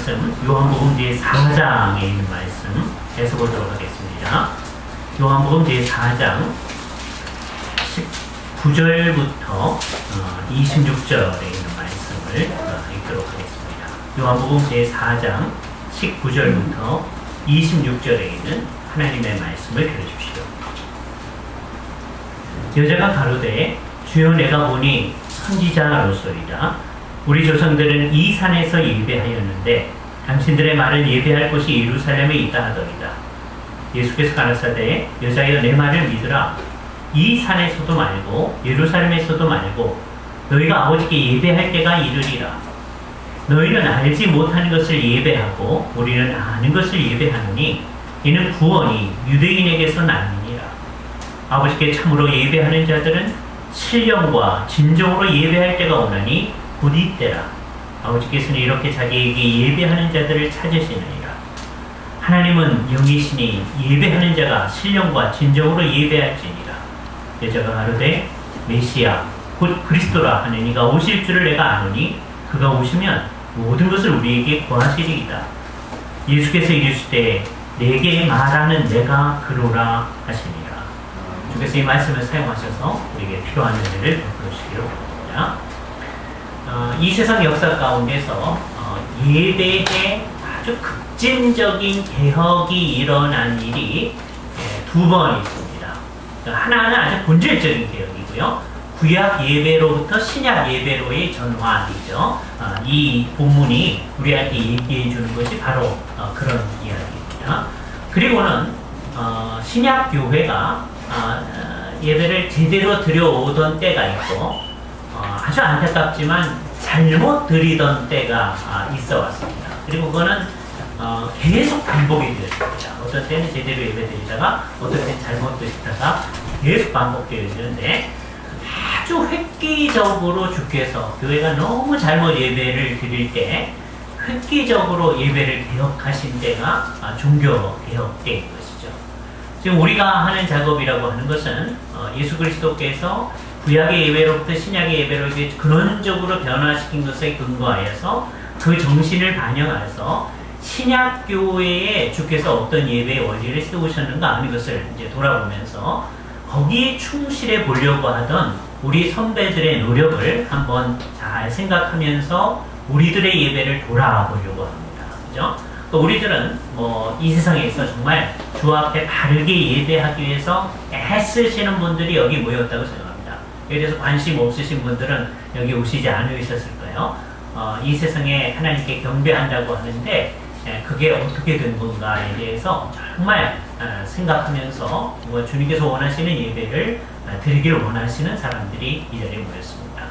말씀, 요한복음 제4장에 있는 말씀 해석보도록 하겠습니다. 요한복음 제4장 19절부터 26절에 있는 말씀을 읽도록 하겠습니다. 요한복음 제4장 19절부터 26절에 있는 하나님의 말씀을 들으십시오. 여자가 가로되 주여 내가 보니 선지자로소이다. 우리 조상들은 이 산에서 예배하였는데 당신들의 말을 예배할 곳이 예루살렘에 있다 하더이다. 예수께서 가라사대 여자여 내 말을 믿으라. 이 산에서도 말고 예루살렘에서도 말고 너희가 아버지께 예배할 때가 이르리라. 너희는 알지 못하는 것을 예배하고 우리는 아는 것을 예배하노니 이는 구원이 유대인에게서 나느니라. 아버지께 참으로 예배하는 자들은 신령과 진정으로 예배할 때가 오나니 곧 이때라. 아버지께서는 이렇게 자기에게 예배하는 자들을 찾으시느니라. 하나님은 영이시니 예배하는 자가 신령과 진정으로 예배할지니라. 여자가 가로되 메시아 곧 그리스도라 하는 이가 오실 줄을 내가 아노니 그가 오시면 모든 것을 우리에게 구하시리이다. 예수께서 이르시되 내게 말하는 내가 그로라 하시니라. 주께서 이 말씀을 사용하셔서 우리에게 필요한 은혜를 베풀어 주시기를 원합니다. 이 세상 역사 가운데서 예배에 아주 급진적인 개혁이 일어난 일이 두 번 있습니다. 하나는 아주 본질적인 개혁이고요. 구약 예배로부터 신약 예배로의 전환이죠. 이 본문이 우리한테 얘기해 주는 것이 바로 그런 이야기입니다. 그리고는 신약 교회가 예배를 제대로 드려오던 때가 있고 아주 안타깝지만 잘못 드리던 때가 있어 왔습니다. 그리고 그거는 계속 반복이 되었습니다. 어떤 때는 제대로 예배 드리다가 어떤 때는 잘못 드리다가 계속 반복되어지는데 아주 획기적으로 주께서 교회가 너무 잘못 예배를 드릴 때 획기적으로 예배를 개혁하신 때가 종교 개혁 때인 것이죠. 지금 우리가 하는 작업이라고 하는 것은 예수 그리스도께서 구약의 예배로부터 신약의 예배로 근원적으로 변화시킨 것에 근거하여서 그 정신을 반영해서 신약 교회에 주께서 어떤 예배의 원리를 세우셨는가 하는 것을 이제 돌아보면서 거기에 충실해 보려고 하던 우리 선배들의 노력을 한번 잘 생각하면서 우리들의 예배를 돌아보려고 합니다. 그죠? 우리들은 이 세상에서 정말 주 앞에 바르게 예배하기 위해서 애쓰시는 분들이 여기 모였다고 생각합니다. 여기에 대해서 관심 없으신 분들은 여기 오시지 않으셨을 거예요. 이 세상에 하나님께 경배한다고 하는데 그게 어떻게 된 건가에 대해서 정말 생각하면서 주님께서 원하시는 예배를 드리기를 원하시는 사람들이 이 자리에 모였습니다.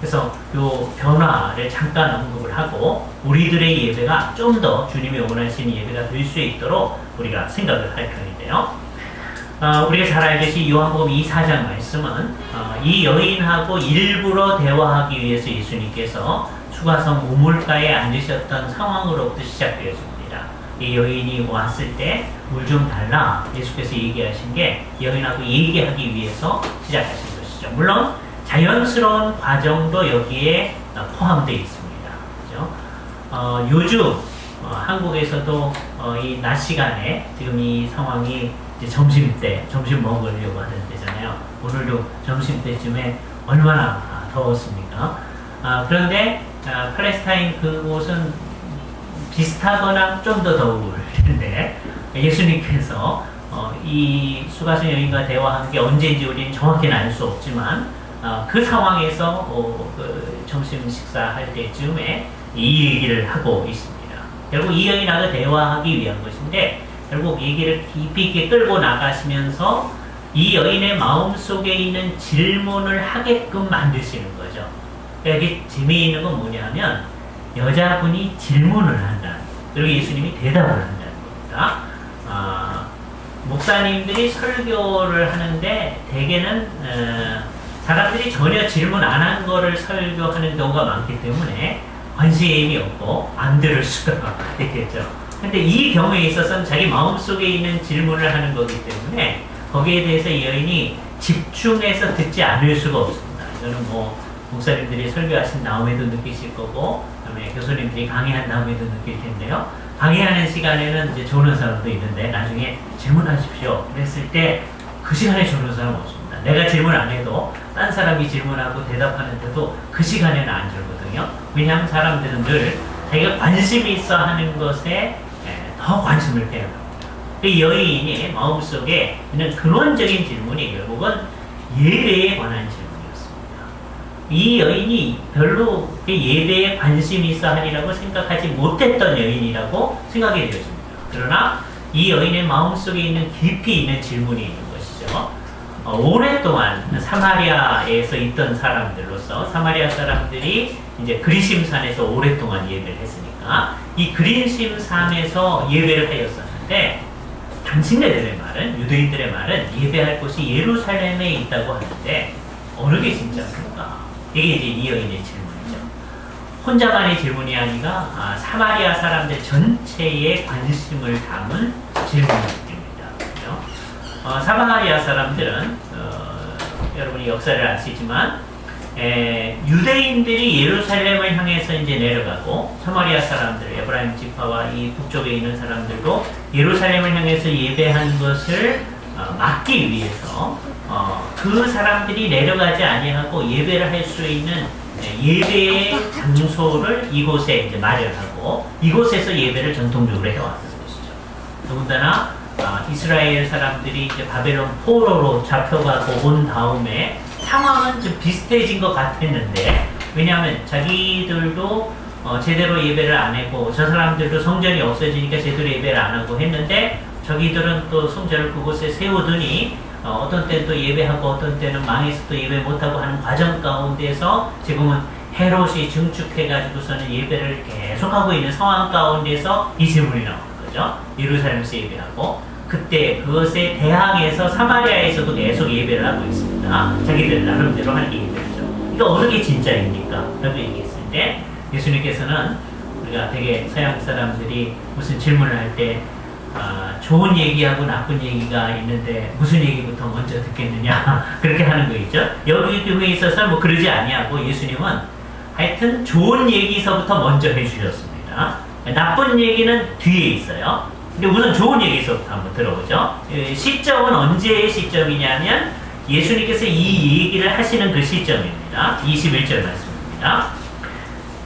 그래서 이 변화를 잠깐 언급을 하고 우리들의 예배가 좀 더 주님이 원하시는 예배가 될 수 있도록 우리가 생각을 할 편인데요. 우리가 잘 알듯이 요한복음 4장 말씀은 이 여인하고 일부러 대화하기 위해서 예수님께서 수가성 우물가에 앉으셨던 상황으로부터 시작되어집니다. 이 여인이 왔을 때 물 좀 달라 예수께서 얘기하신 게 여인하고 얘기하기 위해서 시작하신 것이죠. 물론 자연스러운 과정도 여기에 포함되어 있습니다. 그렇죠? 요즘 한국에서도 이 낮 시간에 지금 이 상황이 이제 점심 먹으려고 하는 때잖아요. 오늘도 점심 때쯤에 얼마나 더웠습니까? 그런데 팔레스타인 그곳은 비슷하거나 좀 더 더울 텐데 예수님께서 이 수가성 여인과 대화한 게 언제인지 우리는 정확히는 알 수 없지만 그 상황에서 그 점심 식사할 때쯤에 이 얘기를 하고 있습니다. 결국 이 여인하고 대화하기 위한 것인데 결국 얘기를 깊이 있게 끌고 나가시면서 이 여인의 마음속에 있는 질문을 하게끔 만드시는 거죠. 여기 재미있는 건 뭐냐면 여자분이 질문을 한다. 그리고 예수님이 대답을 한다는 겁니다. 목사님들이 설교를 하는데 대개는 사람들이 전혀 질문 안 한 거를 설교하는 경우가 많기 때문에 관심이 없고 안 들을 수가 있겠죠. 근데 이 경우에 있어서는 자기 마음속에 있는 질문을 하는 거기 때문에 거기에 대해서 이 여인이 집중해서 듣지 않을 수가 없습니다. 이거는 목사님들이 설교하신 다음에도 느끼실 거고 아마 교수님들이 강의한 다음에도 느낄 텐데요. 강의하는 시간에는 이제 조는 사람도 있는데 나중에 질문하십시오 그랬을 때 그 시간에 조는 사람 없습니다. 내가 질문 안 해도 딴 사람이 질문하고 대답하는데도 그 시간에는 안 줄거든요. 왜냐하면 사람들은 늘 자기가 관심이 있어 하는 것에 더 관심을 빼야 합니다. 그 여인의 마음속에 있는 근원적인 질문이 결국은 예배에 관한 질문이었습니다. 이 여인이 별로 예배에 관심이 있어 하리라고 생각하지 못했던 여인이라고 생각이 되어집니다. 그러나 이 여인의 마음속에 있는 깊이 있는 질문이 있는 것이죠. 오랫동안 사마리아에서 있던 사람들로서 사마리아 사람들이 이제 그리심산에서 오랫동안 예배를 했으니까 이 그리심산에서 예배를 하였었는데 당신네들의 말은 유대인들의 말은 예배할 곳이 예루살렘에 있다고 하는데 어느 게 진짜인가? 이게 이제 이 여인의 질문이죠. 혼자만의 질문이 아니라 사마리아 사람들 전체의 관심을 담은 질문입니다. 사마리아 사람들은 여러분이 역사를 아시지만 유대인들이 예루살렘을 향해서 이제 내려가고 사마리아 사람들 에브라임 지파와 이 북쪽에 있는 사람들도 예루살렘을 향해서 예배한 것을 막기 위해서 그 사람들이 내려가지 아니하고 예배를 할 수 있는 예배의 장소를 이곳에 이제 마련하고 이곳에서 예배를 전통적으로 해왔던 것이죠. 더군다나 이스라엘 사람들이 이제 바벨론 포로로 잡혀가고 온 다음에 상황은 좀 비슷해진 것 같았는데 왜냐하면 자기들도 제대로 예배를 안 하고 저 사람들도 성전이 없어지니까 제대로 예배를 안 하고 했는데 자기들은 또 성전을 그곳에 세우더니 어떤 때는 또 예배하고 어떤 때는 망해서 또 예배 못하고 하는 과정 가운데서 지금은 헤롯이 증축해가지고서는 예배를 계속하고 있는 상황 가운데서 이 질문이 나오는 거죠. 예루살렘에서 예배하고 그때 그것에 대항해서 사마리아에서도 계속 예배를 하고 있습니다. 자기들 나름대로 하는 예배죠. 이거 어느 게 진짜입니까? 라고 얘기했을 때 예수님께서는 우리가 되게 서양 사람들이 무슨 질문을 할 때 좋은 얘기하고 나쁜 얘기가 있는데 무슨 얘기부터 먼저 듣겠느냐 그렇게 하는 거 있죠. 여기 교회에 있어서 뭐 그러지 아니하고 예수님은 하여튼 좋은 얘기서부터 먼저 해주셨습니다. 나쁜 얘기는 뒤에 있어요. 근데 우선 좋은 얘기서부터 한번 들어보죠. 시점은 언제의 시점이냐면 예수님께서 이 얘기를 하시는 그 시점입니다. 21절 말씀입니다.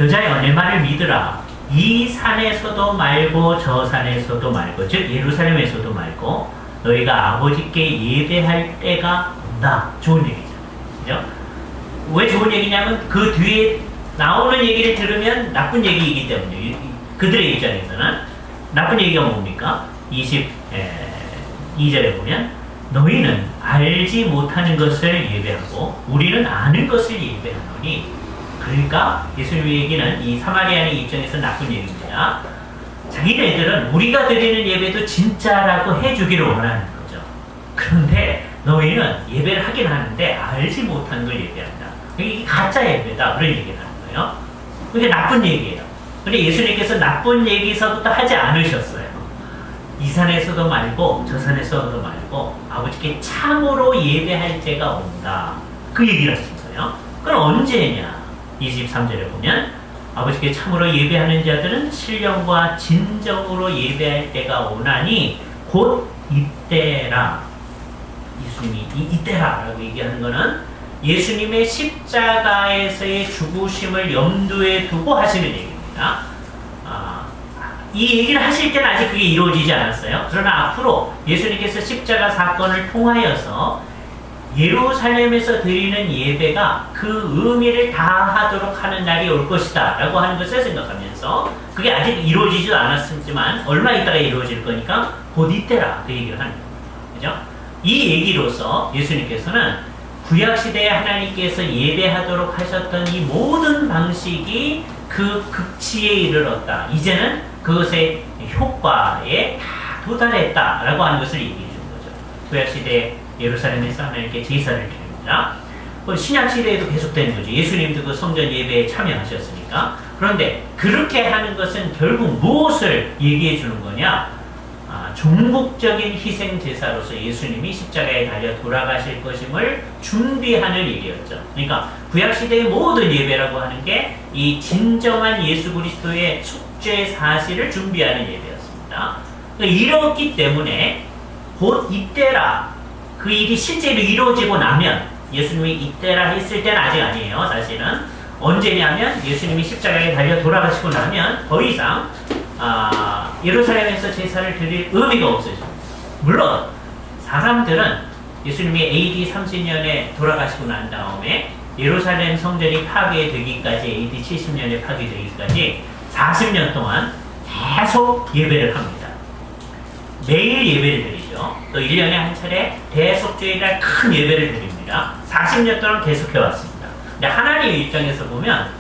여자여 내 말을 믿으라. 이 산에서도 말고 저 산에서도 말고 즉 예루살렘에서도 말고 너희가 아버지께 예배할 때가 온다. 좋은 얘기잖아요. 그죠? 왜 좋은 얘기냐면 그 뒤에 나오는 얘기를 들으면 나쁜 얘기이기 때문에 그들의 입장에서는 나쁜 얘기가 뭡니까? 22절에 보면 너희는 알지 못하는 것을 예배하고 우리는 아는 것을 예배하노니 그러니까 예수님의 얘기는 이 사마리아의 입장에서 나쁜 얘기입니다. 자기네들은 우리가 드리는 예배도 진짜라고 해주기를 원하는 거죠. 그런데 너희는 예배를 하긴 하는데 알지 못하는 걸 예배한다. 이게 가짜 예배다. 그런 얘기를 하는 거예요. 그게 나쁜 얘기예요. 근데 예수님께서 나쁜 얘기서부터 하지 않으셨어요. 이 산에서도 말고 저 산에서도 말고 아버지께 참으로 예배할 때가 온다. 그 얘기를 하신 거예요. 그럼 언제냐? 23절에 보면 아버지께 참으로 예배하는 자들은 신령과 진정으로 예배할 때가 오나니 곧 이때라. 예수님이 이때라라고 얘기하는 거는 예수님의 십자가에서의 죽으심을 염두에 두고 하시는 얘기입니다. 이 얘기를 하실 때는 아직 그게 이루어지지 않았어요. 그러나 앞으로 예수님께서 십자가 사건을 통하여서 예루살렘에서 드리는 예배가 그 의미를 다하도록 하는 날이 올 것이다 라고 하는 것을 생각하면서 그게 아직 이루어지지도 않았지만 얼마 있다가 이루어질 거니까 곧 이때라 그 얘기를 하는 겁니다. 그죠? 이 얘기로서 예수님께서는 구약시대에 하나님께서 예배하도록 하셨던 이 모든 방식이 그 극치에 이르렀다. 이제는 그것의 효과에 다 도달했다라고 하는 것을 얘기해 주는 거죠. 구약시대에 예루살렘에서 하나님께 제사를 드립니다. 신약시대에도 계속되는 거죠. 예수님도 그 성전 예배에 참여하셨으니까. 그런데 그렇게 하는 것은 결국 무엇을 얘기해 주는 거냐? 종국적인 희생 제사로서 예수님이 십자가에 달려 돌아가실 것임을 준비하는 일이었죠. 그러니까 구약 시대의 모든 예배라고 하는 게 이 진정한 예수 그리스도의 속죄 사실을 준비하는 예배였습니다. 그러니까 이렇기 때문에 곧 이때라, 그 일이 실제로 이루어지고 나면, 예수님이 이때라 했을 때는 아직 아니에요. 사실은 언제냐면 예수님이 십자가에 달려 돌아가시고 나면 더 이상 예루살렘에서 제사를 드릴 의미가 없어집니다. 물론 사람들은 예수님이 AD 30년에 돌아가시고 난 다음에 예루살렘 성전이 파괴되기까지, AD 70년에 파괴되기까지 40년 동안 계속 예배를 합니다. 매일 예배를 드리죠. 또 1년에 한 차례 대속죄일날 큰 예배를 드립니다. 40년 동안 계속해 왔습니다. 근데 하나님의 입장에서 보면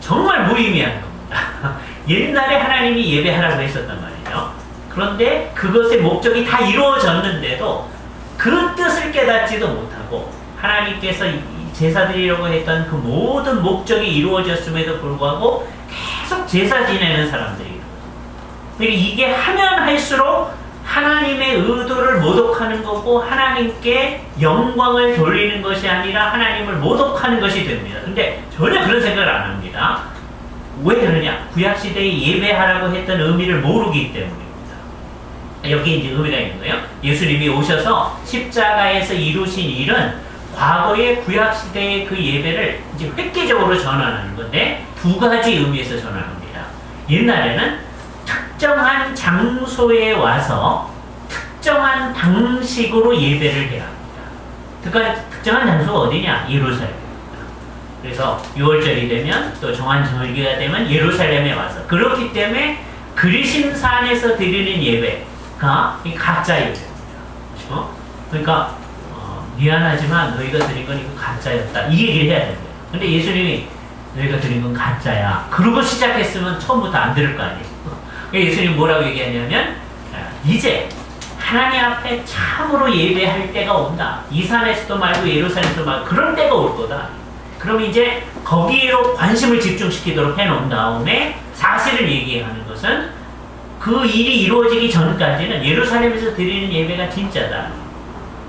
정말 무의미한 겁니다. 옛날에 하나님이 예배하라고 했었단 말이죠. 그런데 그것의 목적이 다 이루어졌는데도 그 뜻을 깨닫지도 못하고, 하나님께서 제사 드리려고 했던 그 모든 목적이 이루어졌음에도 불구하고 계속 제사 지내는 사람들이, 그러니까 이게 하면 할수록 하나님의 의도를 모독하는 거고 하나님께 영광을 돌리는 것이 아니라 하나님을 모독하는 것이 됩니다. 근데 전혀 그런 생각을 안 합니다. 왜 그러냐? 구약시대에 예배하라고 했던 의미를 모르기 때문입니다. 여기 이제 의미가 있는 거예요. 예수님이 오셔서 십자가에서 이루신 일은 과거의 구약시대의 그 예배를 이제 획기적으로 전환하는 건데, 두 가지 의미에서 전환합니다. 옛날에는 특정한 장소에 와서 특정한 방식으로 예배를 해야 합니다. 특정한 장소가 어디냐? 예루살렘입니다. 그래서 6월절이 되면, 또 정한절기가 되면 예루살렘에 와서, 그렇기 때문에 그리심산에서 드리는 예배가 가짜 예배입니다. 그렇죠? 그러니까 미안하지만 너희가 드린 건 이거 가짜였다, 이 얘기를 해야 됩니다. 근데 예수님이 너희가 드린 건 가짜야, 그러고 시작했으면 처음부터 안 들을 거 아니에요. 예수님이 뭐라고 얘기하냐면, 이제 하나님 앞에 참으로 예배할 때가 온다. 이 산에서도 말고 예루살렘에서도 말고 그런 때가 올 거다. 그럼 이제 거기로 관심을 집중시키도록 해놓은 다음에 사실을 얘기하는 것은, 그 일이 이루어지기 전까지는 예루살렘에서 드리는 예배가 진짜다.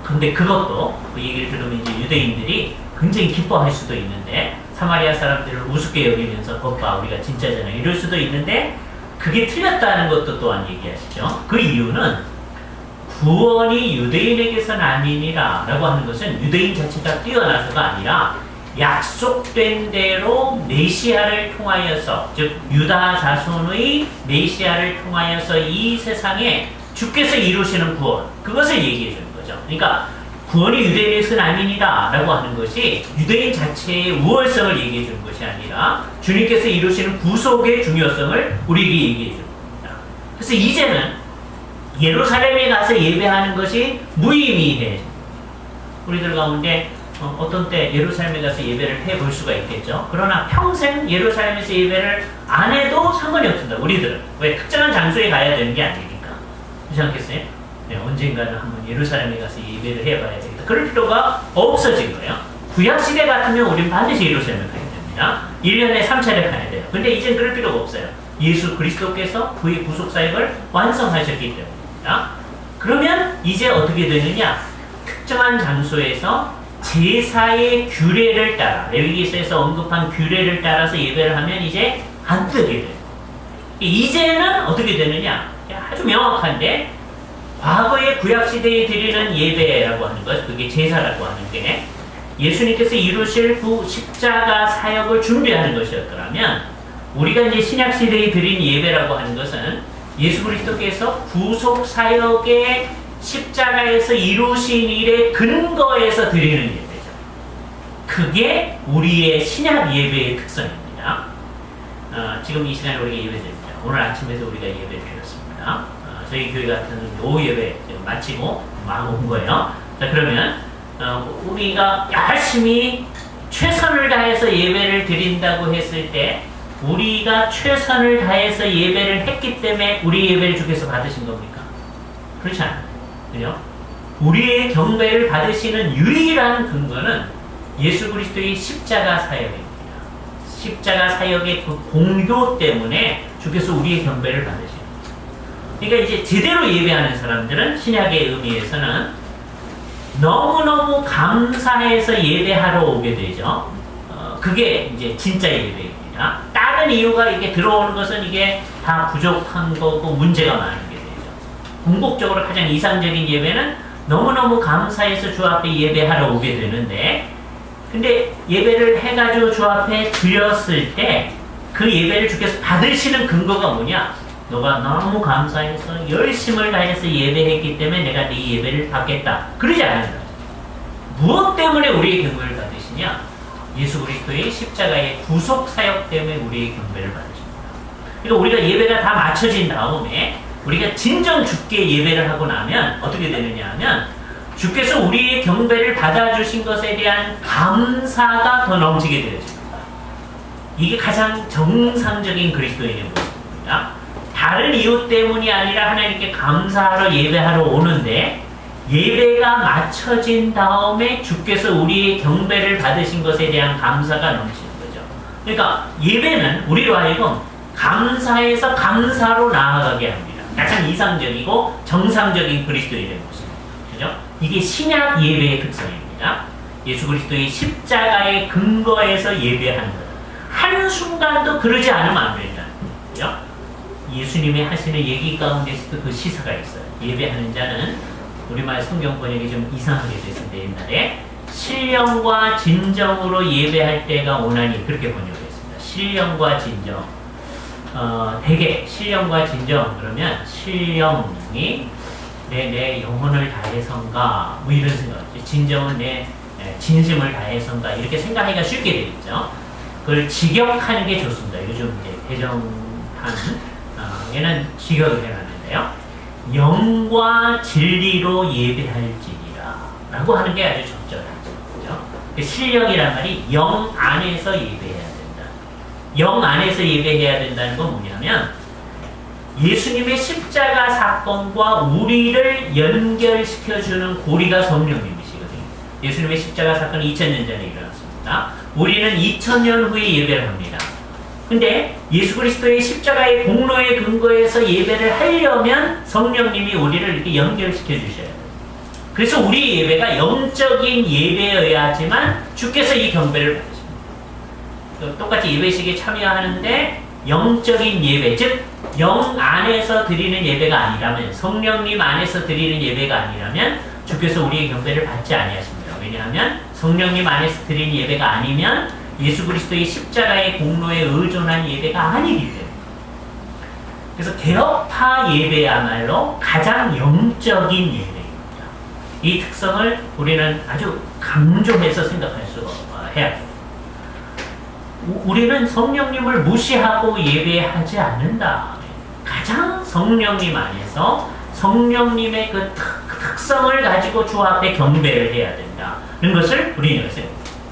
근데 그것도, 그 얘기를 들으면 이제 유대인들이 굉장히 기뻐할 수도 있는데, 사마리아 사람들을 우습게 여기면서 거봐 우리가 진짜잖아 이럴 수도 있는데, 그게 틀렸다는 것도 또한 얘기하시죠. 그 이유는 구원이 유대인에게서 나뉘니라 라고 하는 것은 유대인 자체가 뛰어나서가 아니라 약속된 대로 메시아를 통하여서, 즉 유다 자손의 메시아를 통하여서 이 세상에 주께서 이루시는 구원, 그것을 얘기해 주는 거죠. 그러니까 구원이 유대인에게서 나뉘니라 라고 하는 것이 유대인 자체의 우월성을 얘기해 주는 것이 아니라 주님께서 이루시는 구속의 중요성을 우리에게 얘기해 주는 겁니다. 그래서 이제는 예루살렘에 가서 예배하는 것이 무의미해집니다. 우리들 가운데 어떤 때 예루살렘에 가서 예배를 해볼 수가 있겠죠. 그러나 평생 예루살렘에서 예배를 안 해도 상관이 없습니다. 우리들은. 왜? 특정한 장소에 가야 되는 게 아니니까. 그렇지 않겠어요? 네, 언젠가는 한번 예루살렘에 가서 예배를 해봐야 되겠다. 그럴 필요가 없어진 거예요. 구약시대 같으면 우린 반드시 예루살렘에 가야 됩니다. 1년에 3차례 가야 돼요. 근데 이젠 그럴 필요가 없어요. 예수 그리스도께서 그의 구속사역을 완성하셨기 때문입니다. 그러면 이제 어떻게 되느냐? 특정한 장소에서 제사의 규례를 따라, 레위기서에서 언급한 규례를 따라서 예배를 하면 이제 안 되게 돼요. 이제는 어떻게 되느냐? 아주 명확한데, 과거의 구약시대에 드리는 예배라고 하는 것, 그게 제사라고 하는 게 예수님께서 이루실 그 십자가 사역을 준비하는 것이었더라면, 우리가 이제 신약시대에 드린 예배라고 하는 것은 예수 그리스도께서 구속 사역의 십자가에서 이루신 일의 근거에서 드리는 예배죠. 그게 우리의 신약 예배의 특성입니다. 지금 이 시간에 우리가 예배드립니다. 오늘 아침에도 우리가 예배를 드렸습니다. 저희 교회 같은 오후 예배 마치고 막 온 거예요. 자, 그러면 우리가 열심히 최선을 다해서 예배를 드린다고 했을 때, 우리가 최선을 다해서 예배를 했기 때문에 우리 예배를 주께서 받으신 겁니까? 그렇지 않아요. 그죠? 우리의 경배를 받으시는 유일한 근거는 예수 그리스도의 십자가 사역입니다. 십자가 사역의 그 공효 때문에 주께서 우리의 경배를 받으십니다. 그러니까 이제 제대로 예배하는 사람들은 신약의 의미에서는 너무너무 감사해서 예배하러 오게 되죠. 그게 이제 진짜 예배입니다. 다른 이유가 이게 들어오는 것은 이게 다 부족한 거고 문제가 많은 게 되죠. 궁극적으로 가장 이상적인 예배는 너무너무 감사해서 주 앞에 예배하러 오게 되는데, 근데 예배를 해가지고 주 앞에 드렸을 때 그 예배를 주께서 받으시는 근거가 뭐냐? 너가 너무 감사해서 열심을 다해서 예배했기 때문에 내가 네 예배를 받겠다. 그러지 않는다. 무엇 때문에 우리의 경배를 받으시냐? 예수 그리스도의 십자가의 구속 사역 때문에 우리의 경배를 받으십니다. 그러니까 우리가 예배가 다 맞춰진 다음에 우리가 진정 주께 예배를 하고 나면 어떻게 되느냐 하면 주께서 우리의 경배를 받아주신 것에 대한 감사가 더 넘치게 되어집니다. 이게 가장 정상적인 그리스도인의 모습입니다. 다른 이유 때문이 아니라 하나님께 감사하러 예배하러 오는데 예배가 맞춰진 다음에 주께서 우리의 경배를 받으신 것에 대한 감사가 넘치는 거죠. 그러니까 예배는 우리로 하여금 감사해서 감사로 나아가게 합니다. 가장 이상적이고 정상적인 그리스도인의 모습. 그죠? 이게 신약 예배의 특성입니다. 예수 그리스도의 십자가의 근거에서 예배하는 것. 한순간도 그러지 않으면 안 된다는 거죠. 예수님이 하시는 얘기 가운데서도 그 시사가 있어요. 예배하는 자는, 우리말 성경 번역이 좀 이상하게 됐는데 옛날에 신령과 진정으로 예배할 때가 오나니, 그렇게 번역했습니다. 신령과 진정. 대개 신령과 진정 그러면 신령이 내 영혼을 다해선가 뭐 이런 생각. 진정은 내 진심을 다해선가 이렇게 생각하기가 쉽게 되겠죠. 그걸 직역하는 게 좋습니다. 요즘 이제 대정판 얘는 직역을 해놨는데요. 영과 진리로 예배할지니라 라고 하는 게 아주 적절하죠. 그죠? 신령이란 말이 영 안에서 예배해야 된다. 영 안에서 예배해야 된다는 건 뭐냐면 예수님의 십자가 사건과 우리를 연결시켜주는 고리가 성령님이시거든요. 예수님의 십자가 사건이 2000년 전에 일어났습니다. 우리는 2000년 후에 예배를 합니다. 근데 예수 그리스도의 십자가의 공로의 근거에서 예배를 하려면 성령님이 우리를 이렇게 연결시켜 주셔야 돼요. 그래서 우리 예배가 영적인 예배여야지만 주께서 이 경배를 받으십니다. 똑같이 예배식에 참여하는데 영적인 예배, 즉 영 안에서 드리는 예배가 아니라면, 성령님 안에서 드리는 예배가 아니라면 주께서 우리의 경배를 받지 아니하십니다. 왜냐하면 성령님 안에서 드리는 예배가 아니면 예수 그리스도의 십자가의 공로에 의존한 예배가 아니기 때문에. 그래서 개혁파 예배야말로 가장 영적인 예배입니다. 이 특성을 우리는 아주 강조해서 생각할 수가 해야 돼요. 우리는 성령님을 무시하고 예배하지 않는다. 가장 성령님 안에서 성령님의 그 특성을 가지고 주 앞에 경배를 해야 된다는 것을 우리는 여기서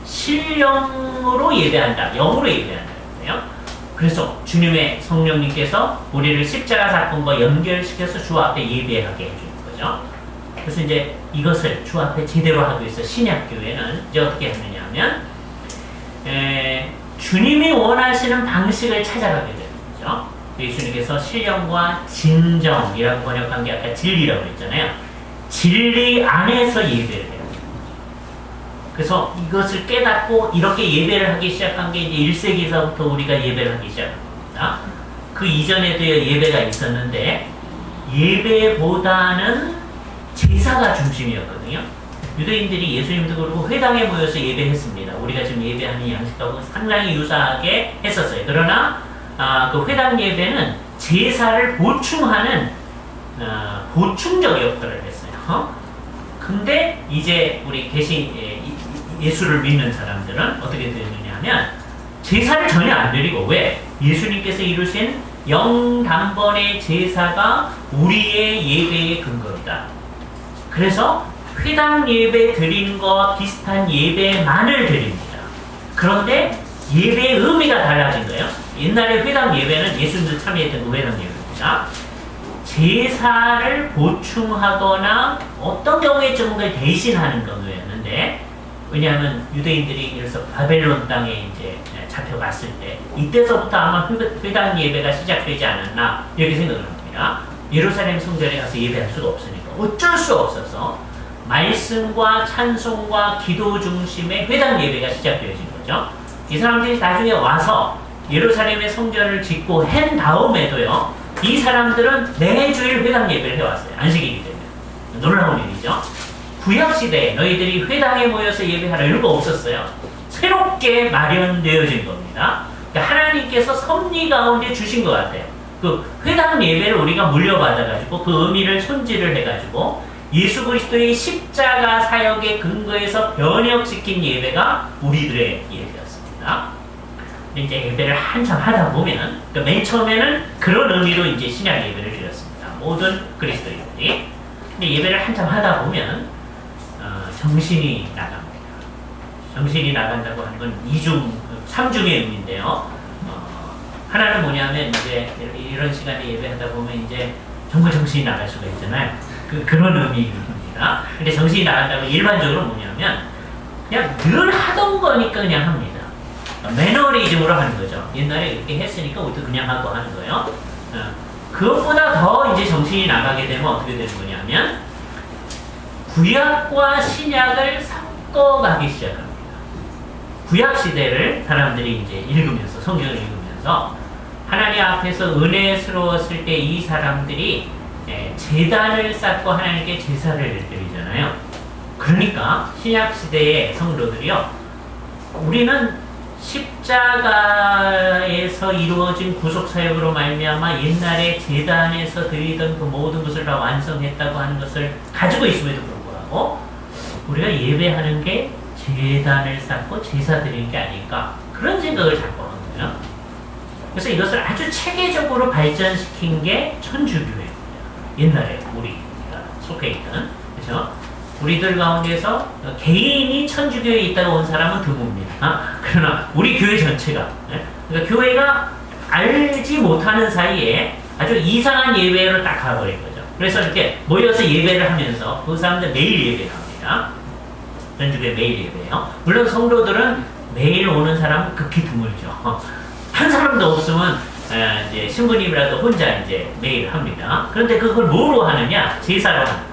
신령으로 예배한다, 영으로 예배한다는데요. 그래서 주님의 성령님께서 우리를 십자가 사건과 연결시켜서 주 앞에 예배하게 해주는 거죠. 그래서 이제 이것을 주 앞에 제대로 하기 위해서 신약교회는 이제 어떻게 하느냐 하면 주님이 원하시는 방식을 찾아가게 되는 거죠. 예수님께서 신령과 진정이라고 번역한 게 아까 진리라고 했잖아요. 진리 안에서 예배를 해요. 그래서 이것을 깨닫고 이렇게 예배를 하기 시작한 게 이제 1세기에서부터 우리가 예배를 하기 시작한 겁니다. 그 이전에도 예배가 있었는데 예배보다는 제사가 중심이었거든요. 유대인들이 예수님도 그렇고 회당에 모여서 예배했습니다. 우리가 지금 예배하는 양식하고 상당히 유사하게 했었어요. 그러나 그 회당 예배는 제사를 보충하는 보충적 역할을 했어요. 근데 이제 우리 예수를 믿는 사람들은 어떻게 되느냐 하면 제사를 전혀 안 드리고, 왜? 예수님께서 이루신 영단번의 제사가 우리의 예배의 근거이다. 그래서 회당 예배 드리는 것과 비슷한 예배만을 드립니다. 그런데 예배의 의미가 달라진 거예요. 옛날에 회당 예배는 예수님도 참여했던 그 회당 예배입니다. 제사를 보충하거나 어떤 경우에 정도를 대신하는 경우였는데, 왜냐하면 유대인들이 그래서 바벨론 땅에 이제 잡혀갔을 때 이때서부터 아마 회당 예배가 시작되지 않았나 이렇게 생각을 합니다. 예루살렘 성전에 가서 예배할 수가 없으니까 어쩔 수 없어서 말씀과 찬송과 기도 중심의 회당 예배가 시작되어진 거죠. 이 사람들이 나중에 와서 예루살렘의 성전을 짓고 한 다음에도요, 이 사람들은 매주일 회당 예배를 해왔어요. 안식일이 되면. 놀라운 일이죠. 구약시대에 너희들이 회당에 모여서 예배하라 이런 거 없었어요. 새롭게 마련되어진 겁니다. 그러니까 하나님께서 섭리 가운데 주신 것 같아요. 그 회당 예배를 우리가 물려받아가지고 그 의미를 손질을 해가지고 예수 그리스도의 십자가 사역의 근거에서 변혁시킨 예배가 우리들의 예배였습니다. 근데 이제 예배를 한참 하다 보면, 그러니까 맨 처음에는 그런 의미로 이제 신약 예배를 드렸습니다. 모든 그리스도인들이. 근데 예배를 한참 하다 보면 정신이 나갑니다. 정신이 나간다고 하는 건 삼중의 의미인데요. 하나는 뭐냐면 이제 이런 시간에 예배하다 보면 이제 정말 정신이 나갈 수가 있잖아요. 그런 의미입니다. 근데 정신이 나간다고 일반적으로 뭐냐면 그냥 늘 하던 거니까 그냥 합니다. 매너리즘으로 하는 거죠. 옛날에 이렇게 했으니까 우리도 그냥 하고 하는 거예요. 그것보다 더 이제 정신이 나가게 되면 어떻게 되는 거냐면 구약과 신약을 섞어가기 시작합니다. 구약 시대를 사람들이 이제 읽으면서 성경을 읽으면서 하나님 앞에서 은혜스러웠을 때 이 사람들이 제단을 쌓고 하나님께 제사를 드리잖아요. 그러니까 신약 시대의 성도들이요, 우리는 십자가에서 이루어진 구속사역으로 말미암아 옛날에 제단에서 드리던 그 모든 것을 다 완성했다고 하는 것을 가지고 있음에도 불구하고 우리가 예배하는 게 제단을 쌓고 제사 드리는 게 아닐까, 그런 생각을 자꾸 하는 거예요. 그래서 이것을 아주 체계적으로 발전시킨 게 천주교회입니다. 옛날에 우리가 속해 있던, 그렇죠? 우리들 가운데서 개인이 천주교회에 있다가 온 사람은 드뭅니다. 그러나 우리 교회 전체가, 그러니까 교회가 알지 못하는 사이에 아주 이상한 예배로 딱 가버린 거죠. 그래서 이렇게 모여서 예배를 하면서 그 사람들 매일 예배를 합니다. 천주교회 매일 예배예요. 물론 성도들은 매일 오는 사람은 극히 드물죠. 한 사람도 없으면 이제 신부님이라도 혼자 이제 매일 합니다. 그런데 그걸 뭐로 하느냐? 제사로 하는.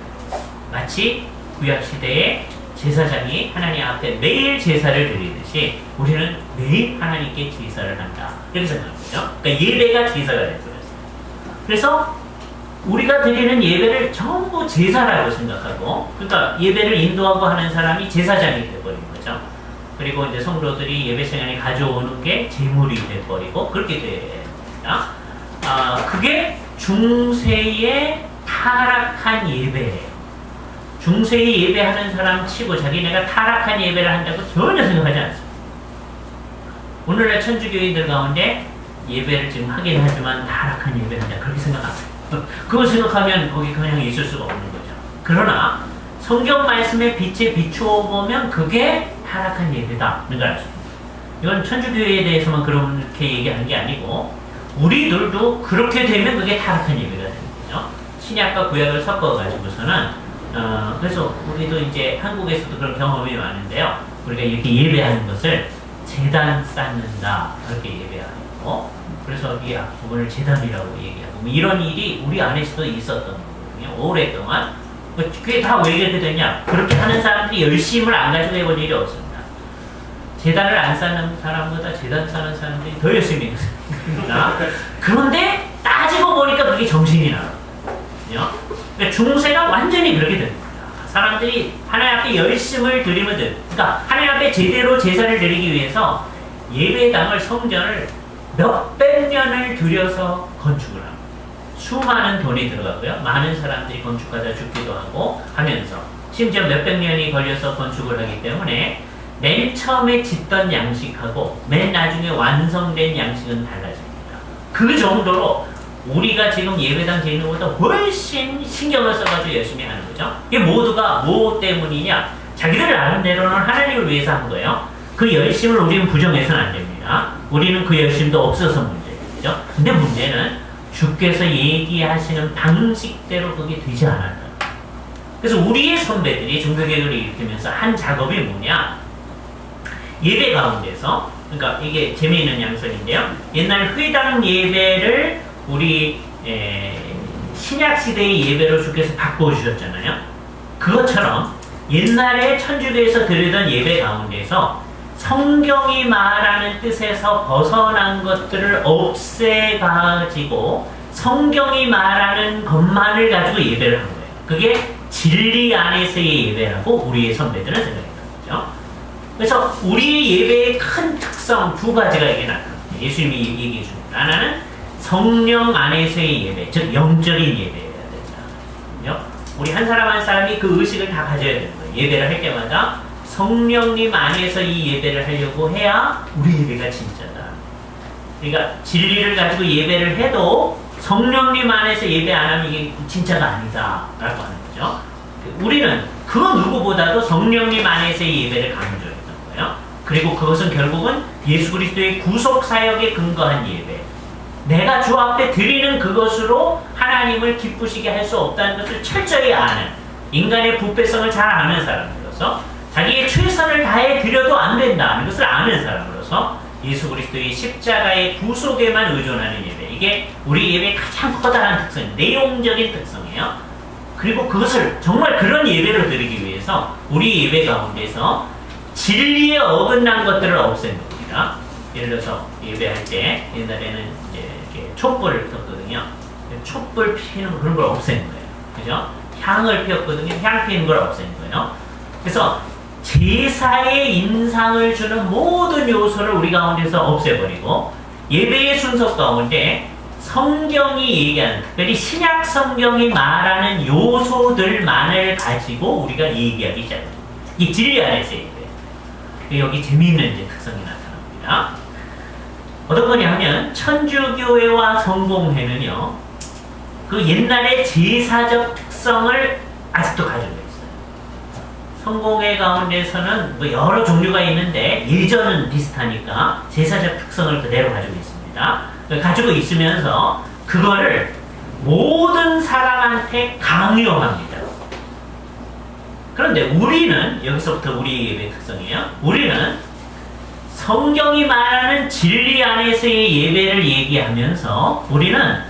마치 구약 시대에 제사장이 하나님 앞에 매일 제사를 드리듯이 우리는 매일 하나님께 제사를 한다. 이렇게 생각하는 거죠. 그러니까 예배가 제사가 되어버렸어요. 그래서 우리가 드리는 예배를 전부 제사라고 생각하고, 그러니까 예배를 인도하고 하는 사람이 제사장이 되어버린 거죠. 그리고 이제 성도들이 예배 시간에 가져오는 게 제물이 되어버리고 그렇게 됩니다. 그게 중세의 타락한 예배예요. 중세에 예배하는 사람 치고 자기네가 타락한 예배를 한다고 전혀 생각하지 않습니다. 오늘날 천주교인들 가운데 예배를 지금 하긴 하지만 타락한 예배를 한다, 그렇게 생각 안 해요. 그걸 생각하면 거기 그냥 있을 수가 없는 거죠. 그러나 성경 말씀의 빛에 비추어 보면 그게 타락한 예배다는 걸 알 수 있습니다. 이건 천주교회에 대해서만 그렇게 얘기하는 게 아니고 우리들도 그렇게 되면 그게 타락한 예배가 되는 거죠. 신약과 구약을 섞어가지고서는 그래서 우리도 이제 한국에서도 그런 경험이 많은데요. 우리가 이렇게 예배하는 것을 제단 쌓는다, 그렇게 예배하고, 그래서 이 부분을 제단이라고 얘기하고, 뭐 이런 일이 우리 안에서도 있었던 거거든요. 오랫동안. 그게 다 왜 이렇게 되냐? 그렇게 하는 사람들이 열심을 안 가지고 해본 일이 없습니다. 제단을 안 쌓는 사람보다 제단 쌓는 사람들이 더 열심히 했습니다. 그런데 따지고 보니까 그게 정신이 나거든요. 그러니까 중세가 완전히 그렇게 됩니다. 사람들이 하나님 앞에 열심을 드리면 돼. 그러니까 하나님 앞에 제대로 제사를 드리기 위해서 예배당을, 성전을 몇백 년을 들여서 건축을 합니다. 수많은 돈이 들어가고요. 많은 사람들이 건축하다 죽기도 하고 하면서 심지어 몇백 년이 걸려서 건축을 하기 때문에 맨 처음에 짓던 양식하고 맨 나중에 완성된 양식은 달라집니다. 그 정도로 우리가 지금 예배당 짓는 것보다 훨씬 신경을 써가지고 열심히 하는 거죠. 이게 모두가 뭐 때문이냐? 자기들 나름대로는 하나님을 위해서 한 거예요. 그 열심을 우리는 부정해서는 안 됩니다. 우리는 그 열심도 없어서 문제죠. 근데 문제는 주께서 얘기하시는 방식대로 그게 되지 않았다. 그래서 우리의 선배들이 종교개혁을 일으키면서 한 작업이 뭐냐? 예배 가운데서, 그러니까 이게 재미있는 양설인데요. 옛날 회당 예배를 우리 신약 시대의 예배로 주께서 바꿔주셨잖아요. 그것처럼 옛날에 천주교에서 드리던 예배 가운데서 성경이 말하는 뜻에서 벗어난 것들을 없애가지고 성경이 말하는 것만을 가지고 예배를 한 거예요. 그게 진리 안에서의 예배라고 우리의 선배들은 생각했던 거죠. 그래서 우리의 예배의 큰 특성 두 가지가 이게 나타납니다. 예수님이 얘기해 줍니다. 하나는 성령 안에서의 예배, 즉 영적인 예배여야 된다. 우리 한 사람 한 사람이 그 의식을 다 가져야 되는 거예요. 예배를 할 때마다 성령님 안에서 이 예배를 하려고 해야 우리 예배가 진짜다. 그러니까 진리를 가지고 예배를 해도 성령님 안에서 예배 안 하면 이게 진짜가 아니다 라고 하는 거죠. 우리는 그 누구보다도 성령님 안에서의 예배를 강조했던 거예요. 그리고 그것은 결국은 예수 그리스도의 구속 사역에 근거한 예배, 내가 주 앞에 드리는 그것으로 하나님을 기쁘시게 할 수 없다는 것을 철저히 아는, 인간의 부패성을 잘 아는 사람으로서, 자기의 최선을 다해 드려도 안 된다는 것을 아는 사람으로서 예수 그리스도의 십자가의 구속에만 의존하는 예배, 이게 우리 예배의 가장 커다란 특성, 내용적인 특성이에요. 그리고 그것을 정말 그런 예배로 드리기 위해서 우리 예배 가운데서 진리에 어긋난 것들을 없앤 겁니다. 예를 들어서 예배할 때 옛날에는 이제 이렇게 촛불을 폈거든요. 촛불 피는 그런 걸 없앤 거예요. 그죠? 향을 피웠거든요. 향 피는 걸 없앤 거예요. 그래서 제사의 인상을 주는 모든 요소를 우리 가운데서 없애버리고 예배의 순서 가운데 성경이 얘기하는, 특별히 신약 성경이 말하는 요소들만을 가지고 우리가 얘기하기 시작합니다. 이 진리 안에서의 예배. 여기 재미있는 이제 특성이 나타납니다. 어떤 거냐 하면 천주교회와 성공회는요, 그 옛날의 제사적 특성을 아직도 가지고 있어요. 성공회 가운데서는 뭐 여러 종류가 있는데 예전은 비슷하니까 제사적 특성을 그대로 가지고 있습니다. 가지고 있으면서 그거를 모든 사람한테 강요합니다. 그런데 우리는, 여기서부터 우리 예배 특성이에요. 우리는 성경이 말하는 진리 안에서의 예배를 얘기하면서 우리는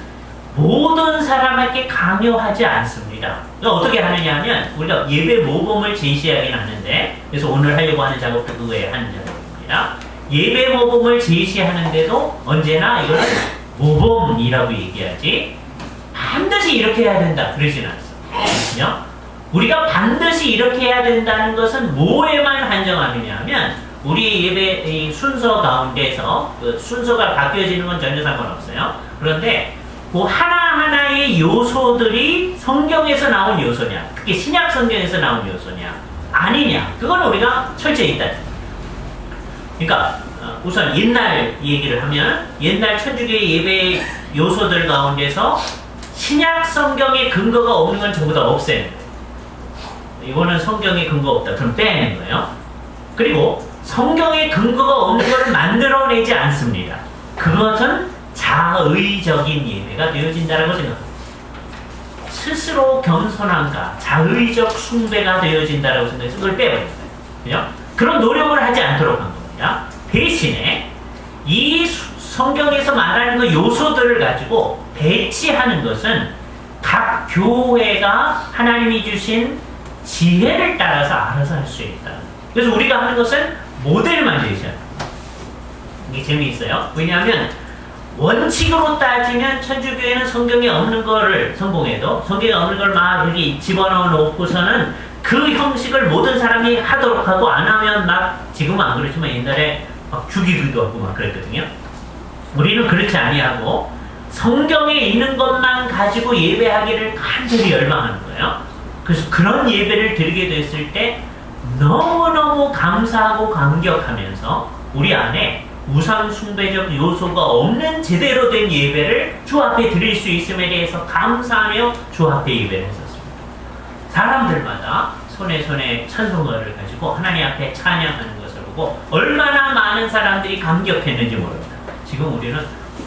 모든 사람에게 강요하지 않습니다. 어떻게 하느냐 하면 우리가 예배 모범을 제시하긴 하는데, 그래서 오늘 하려고 하는 작업도 그 외에 하는 작업입니다. 예배 모범을 제시하는데도 언제나 이걸 모범이라고 얘기하지 반드시 이렇게 해야 된다 그러진 않습니다. 우리가 반드시 이렇게 해야 된다는 것은 뭐에만 한정하느냐 하면 우리 예배 순서 가운데서 그 순서가 바뀌어지는 건 전혀 상관없어요. 그런데 그 하나하나의 요소들이 성경에서 나온 요소냐, 특히 신약 성경에서 나온 요소냐 아니냐, 그건 우리가 철저히 있다. 그러니까 우선 옛날 얘기를 하면 옛날 천주교의 예배 요소들 가운데서 신약 성경의 근거가 없는 건 전부 다 없애는 거예요. 이거는 성경에 근거 없다. 그럼 빼는 거예요. 그리고 성경에 근거가 없는 것을 만들어내지 않습니다. 그것은 자의적인 예배가 되어진다라고 생각합니다. 스스로 겸손함과 자의적 숭배가 되어진다라고 생각해서 그걸 빼버린 거예요. 그런 노력을 하지 않도록 한 겁니다. 대신에 이 성경에서 말하는 그 요소들을 가지고 배치하는 것은 각 교회가 하나님이 주신 지혜를 따라서 알아서 할 수 있다. 그래서 우리가 하는 것은 모델만 제시하는 거예요. 이게 재미있어요. 왜냐하면 원칙으로 따지면 천주교회는 성경에 없는 거를 성공해도 성경에 없는 걸 막 여기 집어넣어 놓고서는 그 형식을 모든 사람이 하도록 하고, 안 하면 막, 지금은 안 그렇지만 옛날에 막 죽이기도 하고 막 그랬거든요. 우리는 그렇지 아니하고 성경에 있는 것만 가지고 예배하기를 간절히 열망하는 거예요. 그래서 그런 예배를 드리게 됐을 때 너무너무 감사하고 감격하면서 우리 안에 우상 숭배적 요소가 없는 제대로 된 예배를 주 앞에 드릴 수 있음에 대해서 감사하며 주 앞에 예배를 했었습니다. 사람들마다 손에 찬송가를 가지고 하나님 앞에 찬양하는 것을 보고 얼마나 많은 사람들이 감격했는지 모릅니다. 지금 우리는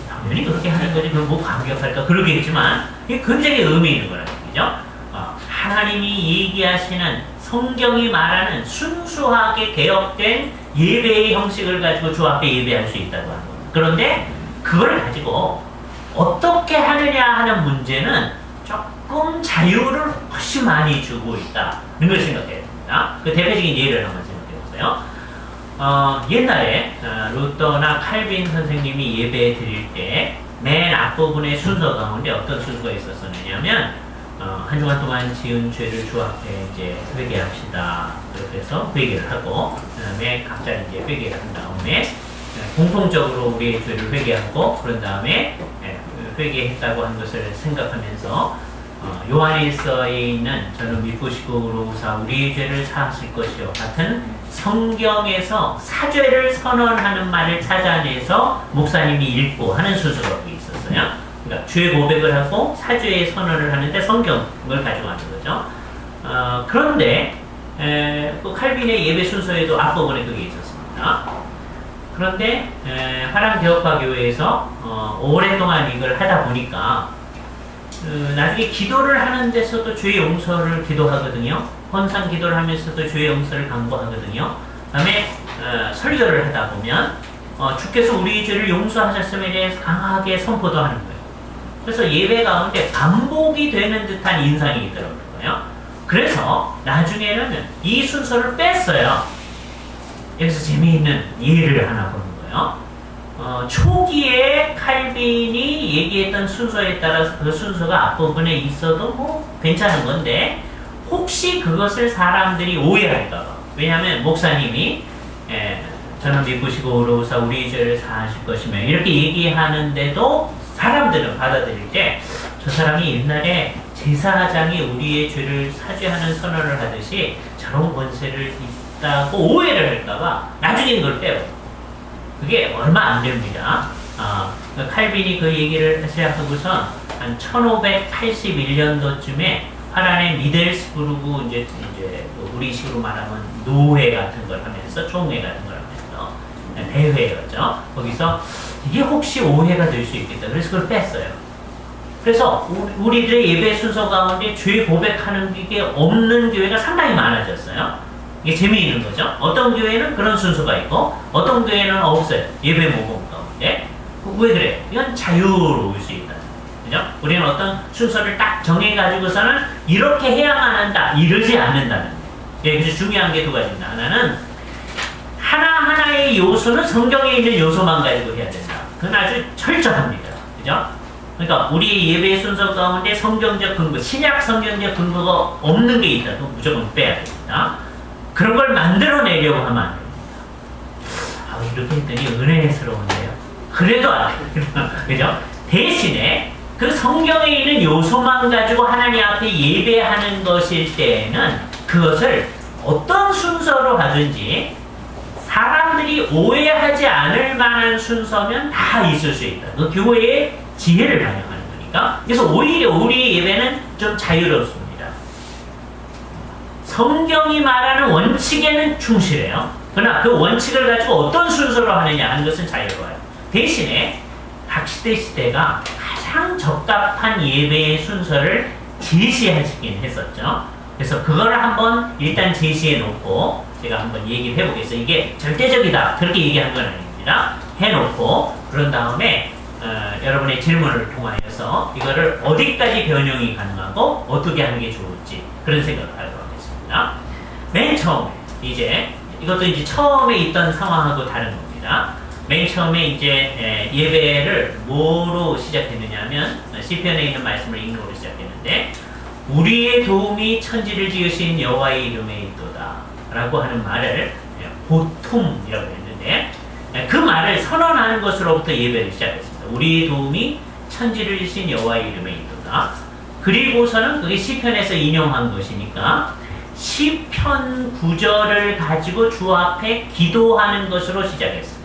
당연히 그렇게 하는 거지 그럼 뭐 감격할까 그러겠지만 이게 굉장히 의미 있는 거라는 얘기죠. 하나님이 얘기하시는 성경이 말하는 순수하게 개혁된 예배의 형식을 가지고 주 앞에 예배할 수 있다고 하는 겁니다. 그런데 그걸 가지고 어떻게 하느냐 하는 문제는 조금 자유를 훨씬 많이 주고 있다는 걸 생각해야 됩니다. 그 대표적인 예를 한번 생각해 보세요. 옛날에 루터나 칼빈 선생님이 예배 드릴 때 맨 앞부분의 순서 가운데 어떤 순서가 있었느냐면 한 주간 동안 지은 죄를 주 앞에 이제 회개합시다. 그렇게 해서 회개를 하고 그 다음에 각자 이제 회개를 한 다음에 공통적으로 우리의 죄를 회개하고 그런 다음에 회개했다고 한 것을 생각하면서 요한일서에 있는 저는 미쁘시고로우사 우리의 죄를 사하실 것이요 같은 성경에서 사죄를 선언하는 말을 찾아내서 목사님이 읽고 하는 순서가 거기 있었어요. 그러니까 죄 고백을 하고 사죄의 선언을 하는데 성경을 가져가는 거죠. 그런데 그 칼빈의 예배 순서에도 앞부분에 그게 있었습니다. 그런데 화랑개혁파교회에서 오랫동안 이걸 하다 보니까 나중에 기도를 하는 데서도 죄 용서를 기도하거든요. 헌상 기도를 하면서도 죄 용서를 강구하거든요. 그 다음에 설교를 하다 보면 주께서 우리 죄를 용서하셨음에 대해서 강하게 선포도 하는 거예요. 그래서 예배 가운데 반복이 되는 듯한 인상이 있더라고요. 그래서 나중에는 이 순서를 뺐어요. 여기서 재미있는 예를 하나 보는 거예요. 초기에 칼빈이 얘기했던 순서에 따라서 그 순서가 앞부분에 있어도 뭐 괜찮은 건데 혹시 그것을 사람들이 오해할까봐. 왜냐하면 목사님이 저는 미쁘시고 의로우사 우리 죄를 사하실 것이며 이렇게 얘기하는데도 사람들은 받아들일 때 저 사람이 옛날에 제사장이 우리의 죄를 사죄하는 선언을 하듯이 저런 권세를 있다고 오해를 할까봐 나중에 이걸 빼요. 그게 얼마 안 됩니다. 칼빈이 그 얘기를 시작하고선 한 1581년도쯤에 파란의 미델스부르크 이제 우리식으로 말하면 노회 같은 걸 하면서 총회 같은 걸 하면서 대회였죠. 거기서 이게 혹시 오해가 될 수 있겠다. 그래서 그걸 뺐어요. 그래서 우리들의 예배 순서 가운데 죄 고백하는 게 없는 교회가 상당히 많아졌어요. 이게 재미있는 거죠. 어떤 교회는 그런 순서가 있고 어떤 교회는 없어요. 예배 모금 가운데. 왜 그래? 이건 자유로울 수 있다. 그죠? 우리는 어떤 순서를 딱 정해가지고서는 이렇게 해야만 한다. 이러지 않는다는. 그래서 중요한 게 두 가지입니다. 하나는 하나하나의 요소는 성경에 있는 요소만 가지고 해야 된다. 그건 아주 철저합니다. 그죠? 그러니까 우리 예배 순서 가운데 성경적 근거, 신약 성경적 근거가 없는 게 있다. 그럼 무조건 빼야 됩니다. 그런 걸 만들어내려고 하면 안 됩니다. 이렇게 했더니 은혜스러운데요. 그래도 안 됩니다. 그죠? 대신에 그 성경에 있는 요소만 가지고 하나님 앞에 예배하는 것일 때에는 그것을 어떤 순서로 하든지 사람들이 오해하지 않을 만한 순서면 다 있을 수 있다. 그 교회의 지혜를 반영하는 거니까. 그래서 오히려 우리 예배는 좀 자유롭습니다. 성경이 말하는 원칙에는 충실해요. 그러나 그 원칙을 가지고 어떤 순서로 하느냐 하는 것은 자유로워요. 대신에 각 시대가 가장 적합한 예배의 순서를 제시하시긴 했었죠. 그래서 그걸 한번 일단 제시해 놓고 제가 한번 얘기를 해보겠어요. 이게 절대적이다. 그렇게 얘기한 건 아닙니다. 해놓고 그런 다음에 여러분의 질문을 통하여서 이거를 어디까지 변형이 가능하고 어떻게 하는 게 좋을지 그런 생각을 하도록 하겠습니다. 맨 처음에 이것도 이제 처음에 있던 상황하고 다른 겁니다. 맨 처음에 이제 예배를 뭐로 시작했느냐면 시편에 있는 말씀을 읽는 걸로 시작했는데 우리의 도움이 천지를 지으신 여호와의 이름에 있도다 라고 하는 말을 보통이라고 했는데 그 말을 선언하는 것으로부터 예배를 시작했습니다. 우리의 도움이 천지를 지으신 여호와의 이름에 있도다. 그리고서는 그게 시편에서 인용한 것이니까 시편 9절을 가지고 주 앞에 기도하는 것으로 시작했습니다.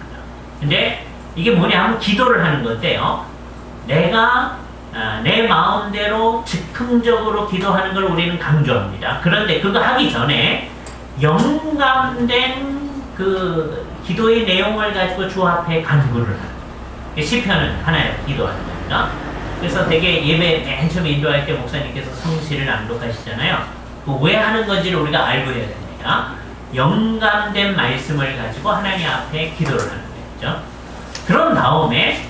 근데 이게 뭐냐 하면 기도를 하는 건데요. 내가 내 마음대로 즉흥적으로 기도하는 걸 우리는 강조합니다. 그런데 그거 하기 전에 영감된 그 기도의 내용을 가지고 주 앞에 간구를 하는 거예요. 시편은 하나의 기도하는 겁니다. 그래서 되게 예배 맨 처음에 인도할 때 목사님께서 성시를 낭독하시잖아요. 왜 하는 건지를 우리가 알고 해야 됩니다. 영감된 말씀을 가지고 하나님 앞에 기도를 하는 거죠. 그런 다음에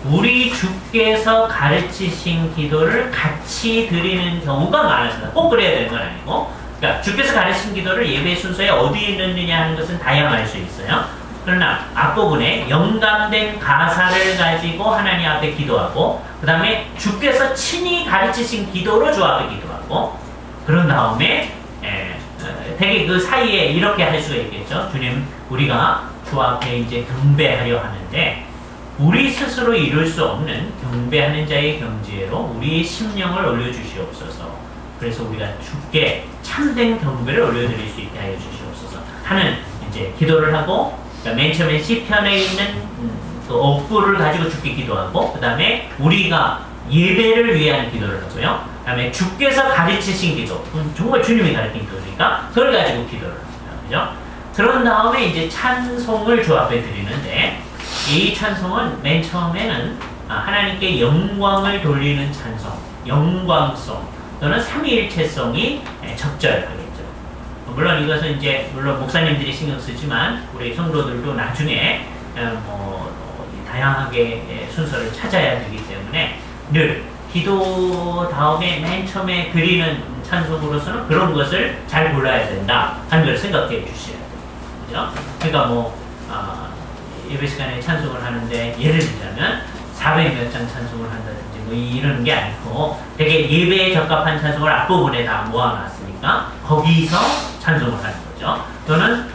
우리 주께서 가르치신 기도를 같이 드리는 경우가 많았습니다. 꼭 그래야 되는 건 아니고, 그러니까 주께서 가르치신 기도를 예배 순서에 어디에 넣느냐 하는 것은 다양할 수 있어요. 그러나 앞부분에 영감된 가사를 가지고 하나님 앞에 기도하고, 그 다음에 주께서 친히 가르치신 기도로 주 앞에 기도하고, 그런 다음에 되게 그 사이에 이렇게 할 수가 있겠죠. 주님, 우리가 주 앞에 이제 경배하려 하는데 우리 스스로 이룰 수 없는 경배하는 자의 경지로 우리의 심령을 올려주시옵소서. 그래서 우리가 주께 참된 경배를 올려드릴 수 있게 하여 주시옵소서 하는 이제 기도를 하고, 그러니까 맨 처음에 시편에 있는 그 억부를 가지고 주께 기도하고, 그 다음에 우리가 예배를 위한 기도를 하고요. 그 다음에 주께서 가르치신 기도, 정말 주님이 가르친 기도니까 그걸 가지고 기도를 합니다. 그죠? 그런 다음에 이제 찬송을 주 앞에 드리는데, 이 찬송은 맨 처음에는 하나님께 영광을 돌리는 찬송, 영광송 또는 삼위일체송이 적절하겠죠. 물론 이것은 이제 물론 목사님들이 신경 쓰지만 우리 성도들도 나중에 다양하게 순서를 찾아야 되기 때문에 늘 기도 다음에 맨 처음에 드리는 찬송으로서는 그런 것을 잘 골라야 된다 하는 걸 생각해 주셔야 돼요. 그죠? 그러니까 예배 시간에 찬송을 하는데 예를 들자면 400몇 장 찬송을 한다든지 이러는 게 아니고 되게 예배에 적합한 찬송을 앞부분에 다 모아놨으니까 거기서 찬송을 하는 거죠. 또는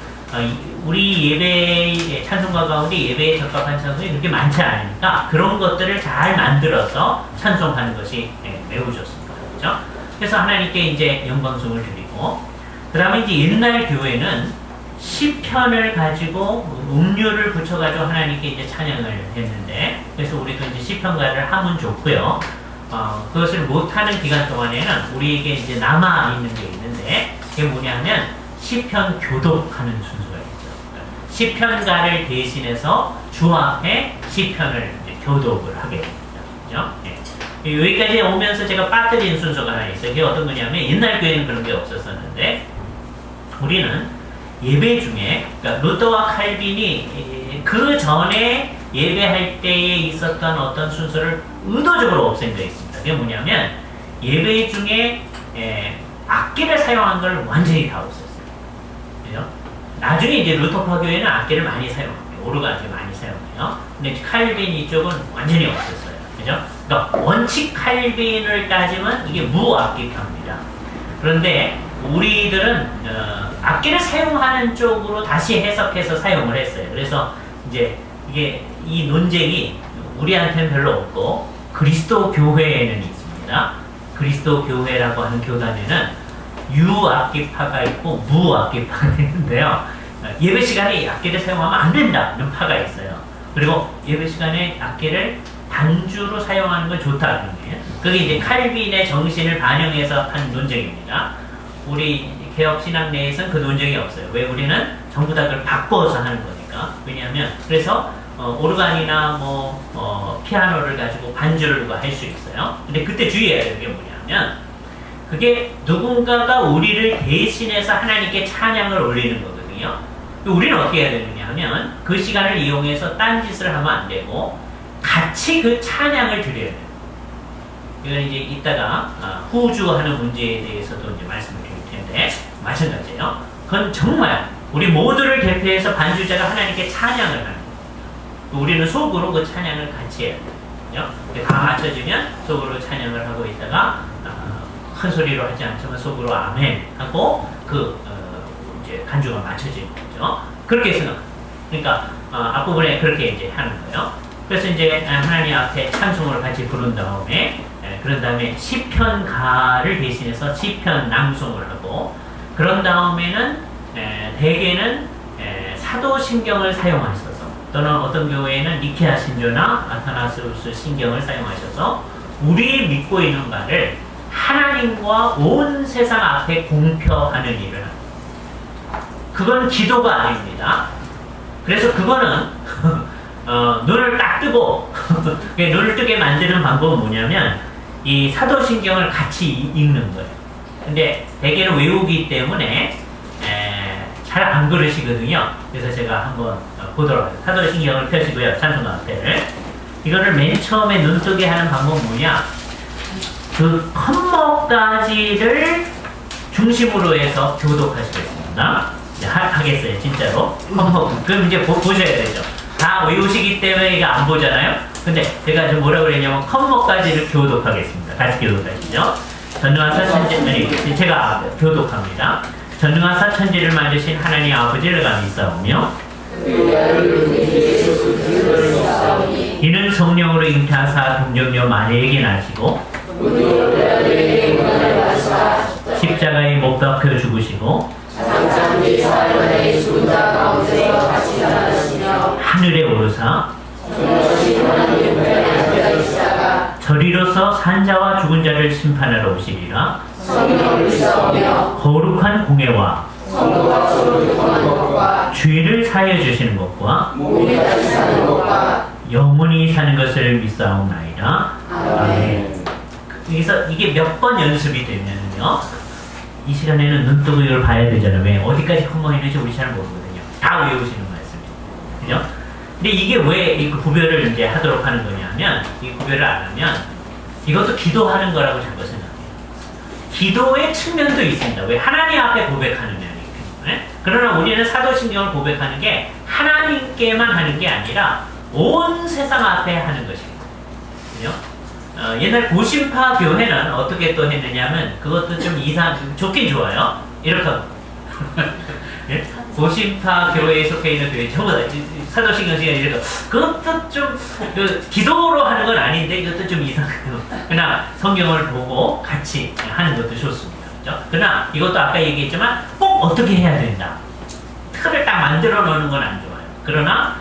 우리 예배 찬송가 가운데 예배에 적합한 찬송이 그렇게 많지 않으니까 그런 것들을 잘 만들어서 찬송하는 것이 매우 좋습니다. 그렇죠? 그래서 하나님께 이제 영광송을 드리고, 그 다음에 이제 옛날 교회는 시편을 가지고 음료를 붙여가지고 하나님께 이제 찬양을 했는데, 그래서 우리도 이제 시편가를 하면 좋고요. 그것을 못하는 기간 동안에는 우리에게 이제 남아있는 게 있는데, 그게 뭐냐면 시편 교독하는 순서가 있죠. 시편가를 대신해서 주 앞에 시편을 이제 교독을 하게 됩니다. 그죠? 네. 여기까지 오면서 제가 빠뜨린 순서가 하나 있어요. 그게 어떤 거냐면 옛날 교회는 그런 게 없었었는데, 우리는 예배 중에, 그러니까 루터와 칼빈이 그 전에 예배할 때에 있었던 어떤 순서를 의도적으로 없앤 게 있습니다. 그게 뭐냐면 예배 중에 악기를 사용한 걸 완전히 다 없앴어요. 그죠? 나중에 이제 루터파 교회는 악기를 많이 사용합니다. 오르간을 많이 사용해요. 근데 칼빈 이쪽은 완전히 없앴어요. 그죠? 그러니까 원칙 칼빈을 따지면 이게 무악기파입니다. 그런데 우리들은 악기를 사용하는 쪽으로 다시 해석해서 사용을 했어요. 그래서 이제 이게 이 논쟁이 우리한테는 별로 없고 그리스도 교회에는 있습니다. 그리스도 교회라고 하는 교단에는 유악기파가 있고 무악기파가 있는데요. 예배 시간에 악기를 사용하면 안 된다는 파가 있어요. 그리고 예배 시간에 악기를 반주로 사용하는 건 좋다는 거예요. 그게 이제 칼빈의 정신을 반영해서 한 논쟁입니다. 우리 개혁 신학 내에서는 그 논쟁이 없어요. 왜? 우리는 전부 다 그걸 바꿔서 하는 거니까. 왜냐하면 그래서 오르간이나 피아노를 가지고 반주를 할 수 있어요. 근데 그때 주의해야 될 게 뭐냐면 그게 누군가가 우리를 대신해서 하나님께 찬양을 올리는 거거든요. 우리는 어떻게 해야 되느냐 하면 그 시간을 이용해서 딴짓을 하면 안 되고 같이 그 찬양을 드려야 돼요. 이건 이제 이따가 후주하는 문제에 대해서도 이제 말씀을 드릴 텐데 마찬가지예요. 그건 정말 우리 모두를 대표해서 반주자가 하나님께 찬양을 하는 거예요. 우리는 속으로 그 찬양을 같이 해야 돼요. 다 맞춰지면 속으로 찬양을 하고 있다가 큰 소리로 하지 않지만 속으로 아멘 하고 이제 간주가 맞춰지는 거죠. 그렇게 생각합니다. 그러니까 앞부분에 그렇게 이제 하는 거예요. 그래서 이제 하나님 앞에 찬송을 같이 부른 다음에 그런 다음에 시편가를 대신해서 시편 낭송을 하고, 그런 다음에는 대개는 사도신경을 사용하셔서 또는 어떤 교회는 니케아 신조나 아타나스우스 신경을 사용하셔서 우리 믿고 있는 바를 하나님과 온 세상 앞에 공표하는 일을 합니다. 그건 기도가 아닙니다. 그래서 그거는 눈을 딱 뜨고 눈을 뜨게 만드는 방법은 뭐냐면 이 사도신경을 같이 읽는 거예요. 근데 대개는 외우기 때문에 잘 안 그러시거든요. 그래서 제가 한번 보도록 하겠습니다. 사도신경을 펴시고요. 찬송가 앞에를 이거를 맨 처음에 눈 뜨게 하는 방법은 뭐냐? 그 컵먹가지를 중심으로 해서 교독하시겠습니다. 하겠어요, 진짜로. 그럼 이제 보셔야 되죠. 다 외우시기 때문에 이거 안 보잖아요? 근데 제가 지금 뭐라고 그랬냐면, 컵먹가지를 교독하겠습니다. 같이 교독하시죠. 전능하사 천지, 아니, 제가 교독합니다. 전능하사 천지를 만드신 하나님 아버지를 감사하며, 이는 성령으로 잉태하사 동정녀 마리에게 나시고, 십자가에 못 박혀 죽으시고, 하늘에 오르사 저리로서 산자와 죽은 자를 심판하러 오시리라. 거룩한 공예와 죄를 사하여 주시는 것과 영원히 사는 것을 믿사옵나이다. 아멘. 그래서 이게 몇 번 연습이 되면요, 이 시간에는 눈 뜨고 이걸 봐야 되잖아요. 왜? 어디까지 흠모했는지 우리 잘 모르거든요. 다 외우시는 말씀이에요. 그죠? 근데 이게 왜 이 구별을 이제 하도록 하는 거냐면, 이 구별을 안 하면 이것도 기도하는 거라고 자꾸 생각해요. 기도의 측면도 있습니다. 왜? 하나님 앞에 고백하는 면이 있거든요. 그러나 우리는 사도신경을 고백하는 게 하나님께만 하는 게 아니라 온 세상 앞에 하는 것입니다. 그죠? 옛날 고신파 교회는 어떻게 또 했느냐면, 그것도 좀 좋긴 좋아요. 이렇게 예? 고신파 교회에 속해 있는 교회 전부 다 사도신경 시간이 이렇게, 그것도 좀 기도로 하는 건 아닌데 이것도 좀 이상해요. 그러나 성경을 보고 같이 하는 것도 좋습니다. 그렇죠? 그러나 이것도 아까 얘기했지만 꼭 어떻게 해야 된다, 틀을 딱 만들어 놓는 건 안 좋아요. 그러나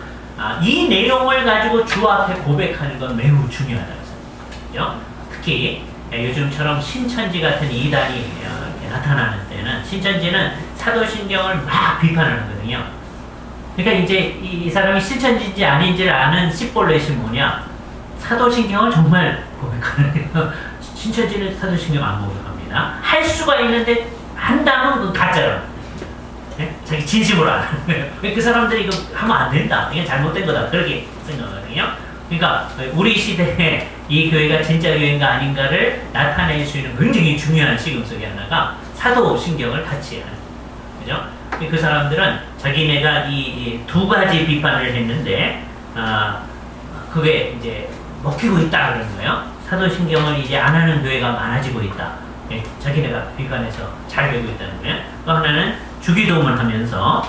이 내용을 가지고 주 앞에 고백하는 건 매우 중요하다고 생각해요. 특히 요즘처럼 신천지 같은 이단이 이렇게 나타나는 때는, 신천지는 사도신경을 막 비판을 하거든요. 그러니까 이제 이 사람이 신천지인지 아닌지를 아는 씨벌렛이 뭐냐, 사도신경을 정말 고백하는 거예요. 신천지는 사도신경 안 고백합니다. 할 수가 있는데 한다면 그건 가짜로, 네? 자기 진심으로 안 하는 거예요. 그 사람들이 이거 하면 안 된다, 이게 잘못된 거다, 그렇게 생각하거든요. 그러니까 우리 시대에 이 교회가 진짜 교회인가 아닌가를 나타낼 수 있는 굉장히 중요한 시금 속에 하나가 사도신경을 같이 하는, 그죠? 그 사람들은 자기네가 이 두 가지 비판을 했는데, 그게 이제 먹히고 있다 그런 거예요. 사도신경을 이제 안 하는 교회가 많아지고 있다. 예, 자기네가 비판해서 잘 되고 있다는 거예요. 또 하나는 주기도문 하면서,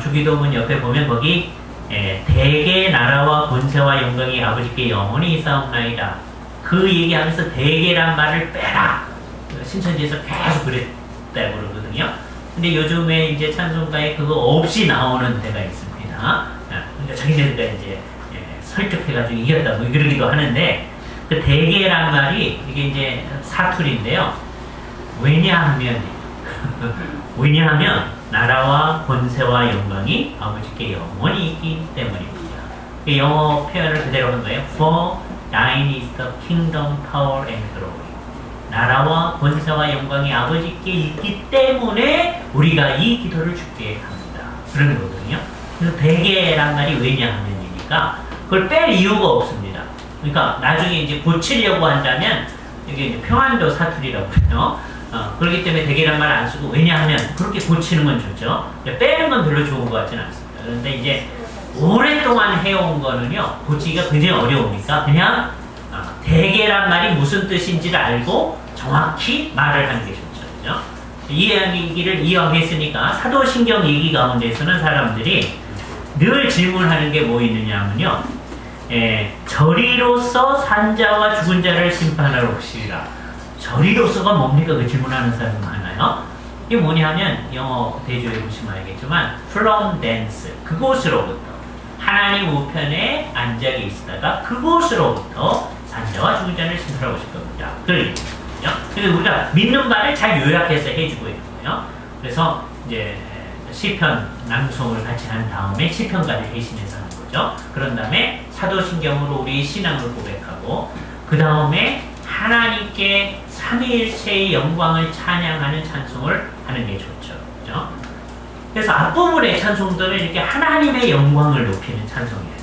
주기도문 옆에 보면 거기 대개 나라와 권세와 영광이 아버지께 영원히 있사옵나이다. 그 얘기하면서 대개란 말을 빼라. 신천지에서 계속 그랬다고 그러거든요. 근데 요즘에 이제 찬송가에 그거 없이 나오는 데가 있습니다. 그러니까 자기네가 이제 설득해가지고 이겼다 뭐 그러기도 하는데, 그 대개란 말이 이게 이제 사투리인데요. 왜냐하면 나라와 권세와 영광이 아버지께 영원히 있기 때문입니다. 영어 표현을 그대로 한 거예요. For thine is the kingdom, power and glory. 나라와 권세와 영광이 아버지께 있기 때문에 우리가 이 기도를 주께 합니다. 그런 거거든요. 그래서 대개란 말이 왜냐하면이니까 그걸 뺄 이유가 없습니다. 그러니까 나중에 이제 고치려고 한다면, 이게 이제 평안도 사투리라고 해요. 그렇기 때문에 대개란 말 안 쓰고, 왜냐하면 그렇게 고치는 건 좋죠. 빼는 건 별로 좋은 것 같지는 않습니다. 그런데 이제 오랫동안 해온 거는요, 고치기가 굉장히 어려우니까 그냥 대개란 말이 무슨 뜻인지를 알고 정확히 말을 하는 게 좋죠. 그죠? 이 얘기를 이어했으니까 사도신경 얘기 가운데서는 사람들이 늘 질문하는 게 뭐 있느냐 하면요, 저리로서 산자와 죽은 자를 심판하러 오시리라. 저리로서가 뭡니까? 그 질문하는 사람 많아요. 이게 뭐냐면, 영어 대조해 보시면 알겠지만 from thence, 그곳으로부터, 하나님 우편에 앉아 계시다가 그곳으로부터 산자와 죽은 자를 심판하러 오실 겁니다. 그런 얘기죠. 그래서 우리가 믿는 바를 잘 요약해서 해주고 있는 거예요. 그래서 이제 시편 낭송을 같이 한 다음에 시편까지 대신해서 하는 거죠. 그런 다음에 사도신경으로 우리 신앙을 고백하고, 그 다음에 하나님께 삼위일체의 영광을 찬양하는 찬송을 하는 게 좋죠. 그죠? 그래서 앞부분의 찬송들은 이렇게 하나님의 영광을 높이는 찬송이에요.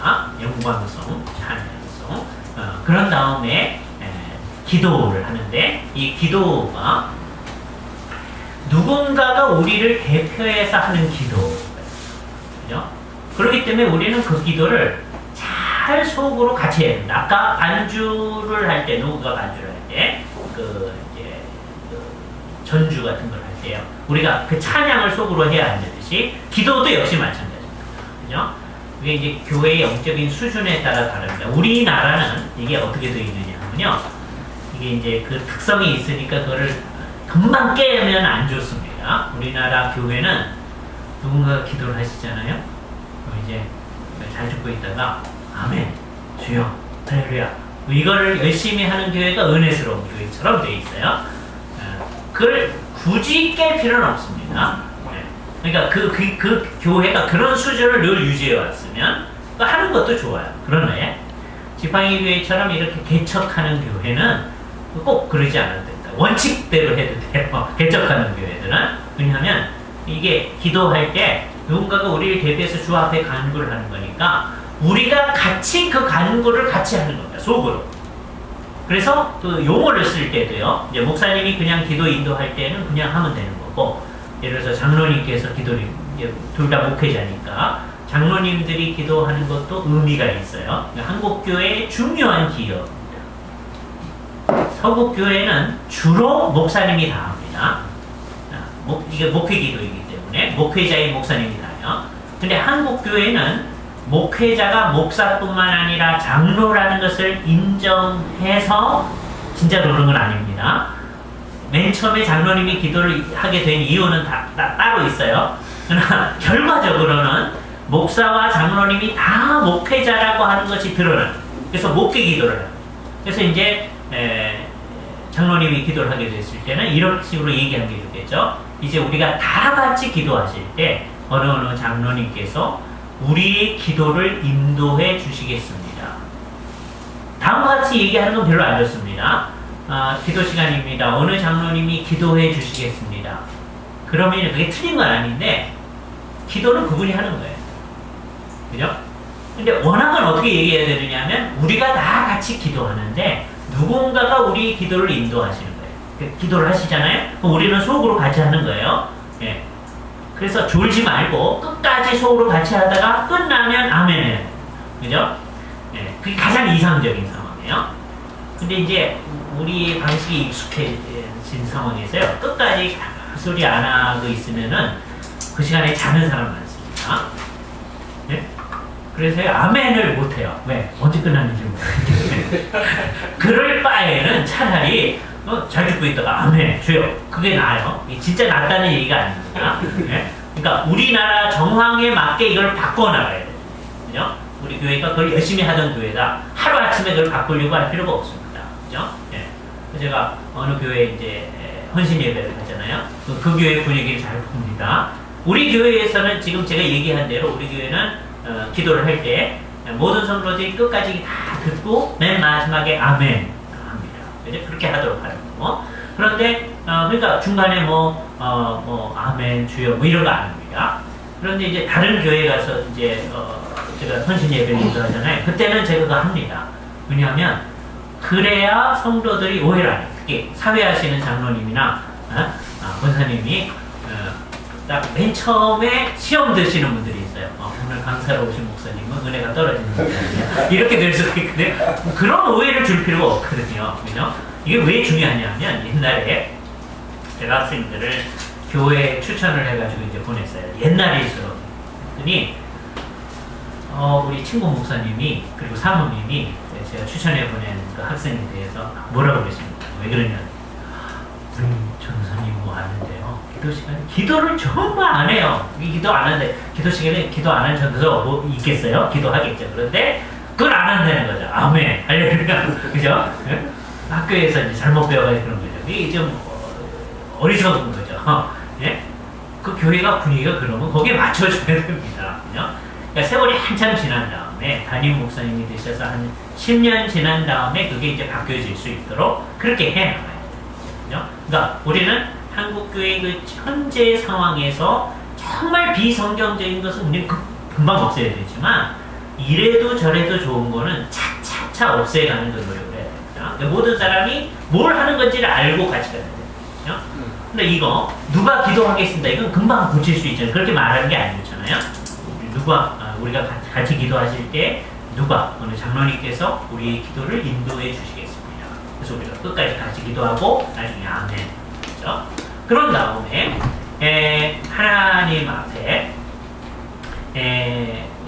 있습니다. 영광송, 찬양송. 그런 다음에 기도를 하는데 이 기도가 누군가가 우리를 대표해서 하는 기도. 그죠? 그렇기 때문에 우리는 그 기도를 잘 속으로 같이 해야 된다. 아까 반주를 할 때, 누군가 반주를 할 때, 이제, 전주 같은 걸 할 때요. 우리가 그 찬양을 속으로 해야 하듯이, 기도도 역시 마찬가지입니다. 그죠? 그게 이제 교회의 영적인 수준에 따라 다릅니다. 우리나라는 이게 어떻게 되어 있느냐 하면요. 이게 이제 그 특성이 있으니까 그거를 금방 깨면 안 좋습니다. 우리나라 교회는 누군가가 기도를 하시잖아요. 그럼 이제 잘 듣고 있다가 아멘, 주여, 할렐루야. 이거를 열심히 하는 교회가 은혜스러운 교회처럼 되어 있어요. 그걸 굳이 깰 필요는 없습니다. 그러니까 그 교회가 그런 수준을 늘 유지해 왔으면 하는 것도 좋아요. 그러네. 지팡이 교회처럼 이렇게 개척하는 교회는 꼭 그러지 않아도 된다. 원칙대로 해도 돼요. 개척하는 교회들은. 왜냐하면 이게 기도할 때 누군가가 우리를 대비해서 주 앞에 간구를 하는 거니까 우리가 같이 그 간구를 같이 하는 겁니다. 속으로. 그래서 그 용어를 쓸 때도요. 이제 목사님이 그냥 기도 인도할 때는 그냥 하면 되는 거고, 예를 들어서 장로님께서 기도를, 둘 다 목회자니까 장로님들이 기도하는 것도 의미가 있어요. 한국교회의 중요한 기업입니다. 서구교회는 주로 목사님이 다 합니다. 이게 목회 기도이기 때문에 목회자의 목사님이 다요. 근데 한국교회는 목회자가 목사뿐만 아니라 장로라는 것을 인정해서 진짜 그러는 건 아닙니다. 맨 처음에 장로님이 기도를 하게 된 이유는 따로 있어요. 그러나 결과적으로는 목사와 장로님이 다 목회자라고 하는 것이 드러나요. 그래서 목회 기도를 해요. 그래서 이제 장로님이 기도를 하게 됐을 때는 이런 식으로 얘기하는 게 좋겠죠. 이제 우리가 다 같이 기도하실 때 어느 장로님께서 우리의 기도를 인도해 주시겠습니다. 다음과 같이 얘기하는 건 별로 안 좋습니다. 기도 시간입니다. 어느 장로님이 기도해 주시겠습니다. 그러면 그게 틀린 건 아닌데 기도는 그분이 하는 거예요. 그죠? 근데 원하면 어떻게 얘기해야 되느냐면 우리가 다 같이 기도하는데 누군가가 우리 기도를 인도하시는 거예요. 기도를 하시잖아요. 그럼 우리는 속으로 같이 하는 거예요. 예. 그래서 졸지 말고 끝까지 속으로 같이 하다가 끝나면 아멘. 그죠? 예. 그게 가장 이상적인 상황이에요. 근데 이제 우리 방식이 익숙해진 상황에서요. 끝까지 소리 안 하고 있으면은 그 시간에 자는 사람 많습니다. 예? 그래서 아멘을 못해요. 왜? 언제 끝났는지 모르겠어요. 그럴 바에는 차라리 잘 듣고 있다가 아멘, 주여. 그게 나아요. 진짜 낫다는 얘기가 아닙니다. 네? 그러니까 우리나라 정황에 맞게 이걸 바꿔나가야 돼요. 그죠? 우리 교회가 그걸 열심히 하던 교회다. 하루아침에 그걸 바꾸려고 할 필요가 없습니다. 그죠? 네. 제가 어느 교회에 이제 헌신 예배를 하잖아요. 그 교회 분위기를 잘 봅니다. 우리 교회에서는 지금 제가 얘기한 대로 우리 교회는 기도를 할 때 모든 성도들이 끝까지 다 듣고 맨 마지막에 아멘 합니다. 이제 그렇게 하도록 하는 거고. 그런데 그러니까 중간에 아멘 주여 뭐 이런 거 안 합니다. 그런데 이제 다른 교회 가서 이제 제가 헌신 예배를 인도하잖아요. 그때는 제가 그거 합니다. 왜냐하면 그래야 성도들이 오해를 안 해요. 특히 사회하시는 장로님이나 권사님이 딱 맨 처음에 시험 드시는 분들이 있어요. 오늘 강사로 오신 목사님은 은혜가 떨어지는 분이야. 이렇게 될 수도 있는데 그런 오해를 줄 필요가 없거든요. 그죠? 이게 왜 중요하냐면 옛날에 제가 학생들을 교회에 추천을 해가지고 이제 보냈어요. 옛날일수록. 그랬더니 우리 친구 목사님이 그리고 사모님이 제가 추천해 보낸 그 학생에 대해서 뭐라고 그러십니까? 왜 그러냐? 전사님 뭐 하는데요? 기도 시간에 기도를 정말 안 해요. 기도 안 하는데 기도 시간에 기도 안 하는 전도서 뭐 있겠어요? 기도하겠죠. 그런데 그걸 안 한다는 거죠. 아멘. 할렐루야. 그죠? 네? 학교에서 이제 잘못 배워가지고 그런 거죠. 이게 좀 어리석은 거죠. 예? 그 교회가 분위기가 그러면 거기에 맞춰줘야 됩니다. 그죠? 그러니까 세월이 한참 지난 다음에 담임 목사님이 되셔서 한 10년 지난 다음에 그게 이제 바뀌어질 수 있도록 그렇게 해나가요. 그러니까 우리는 한국교회의 그 현재 상황에서 정말 비성경적인 것은 우리는 금방 없애야 되지만 이래도 저래도 좋은 거는 차차차 없애가는 그 노력을 해야 됩니다. 그러니까 모든 사람이 뭘 하는 건지를 알고 같이 가야 돼요. 근데 이거 누가 기도하겠습니다. 이건 금방 고칠 수 있잖아요. 그렇게 말하는 게 아니잖아요. 우리가 같이 기도하실 때 어느 장로님께서 우리의 기도를 인도해 주시겠습니다. 그래서 우리가 끝까지 같이 기도하고 나중에 아멘. 그렇죠? 그런 다음에 하나님 앞에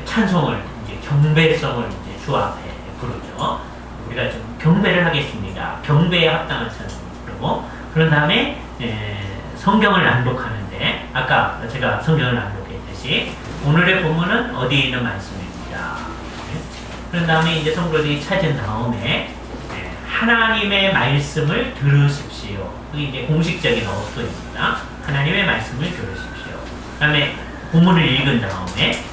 찬송을 이제 경배성을 이제 주 앞에 부르죠. 우리가 좀 경배를 하겠습니다. 경배에 합당한 찬송을 부르고 그런 다음에 성경을 낭독하는데 아까 제가 성경을 낭독했듯이 오늘의 본문은 어디에 있는 말씀입니다. 그런 다음에 이제 성도들이 찾은 다음에 하나님의 말씀을 들으십시오. 그게 이제 공식적인 어순입니다. 하나님의 말씀을 들으십시오. 그 다음에 본문을 읽은 다음에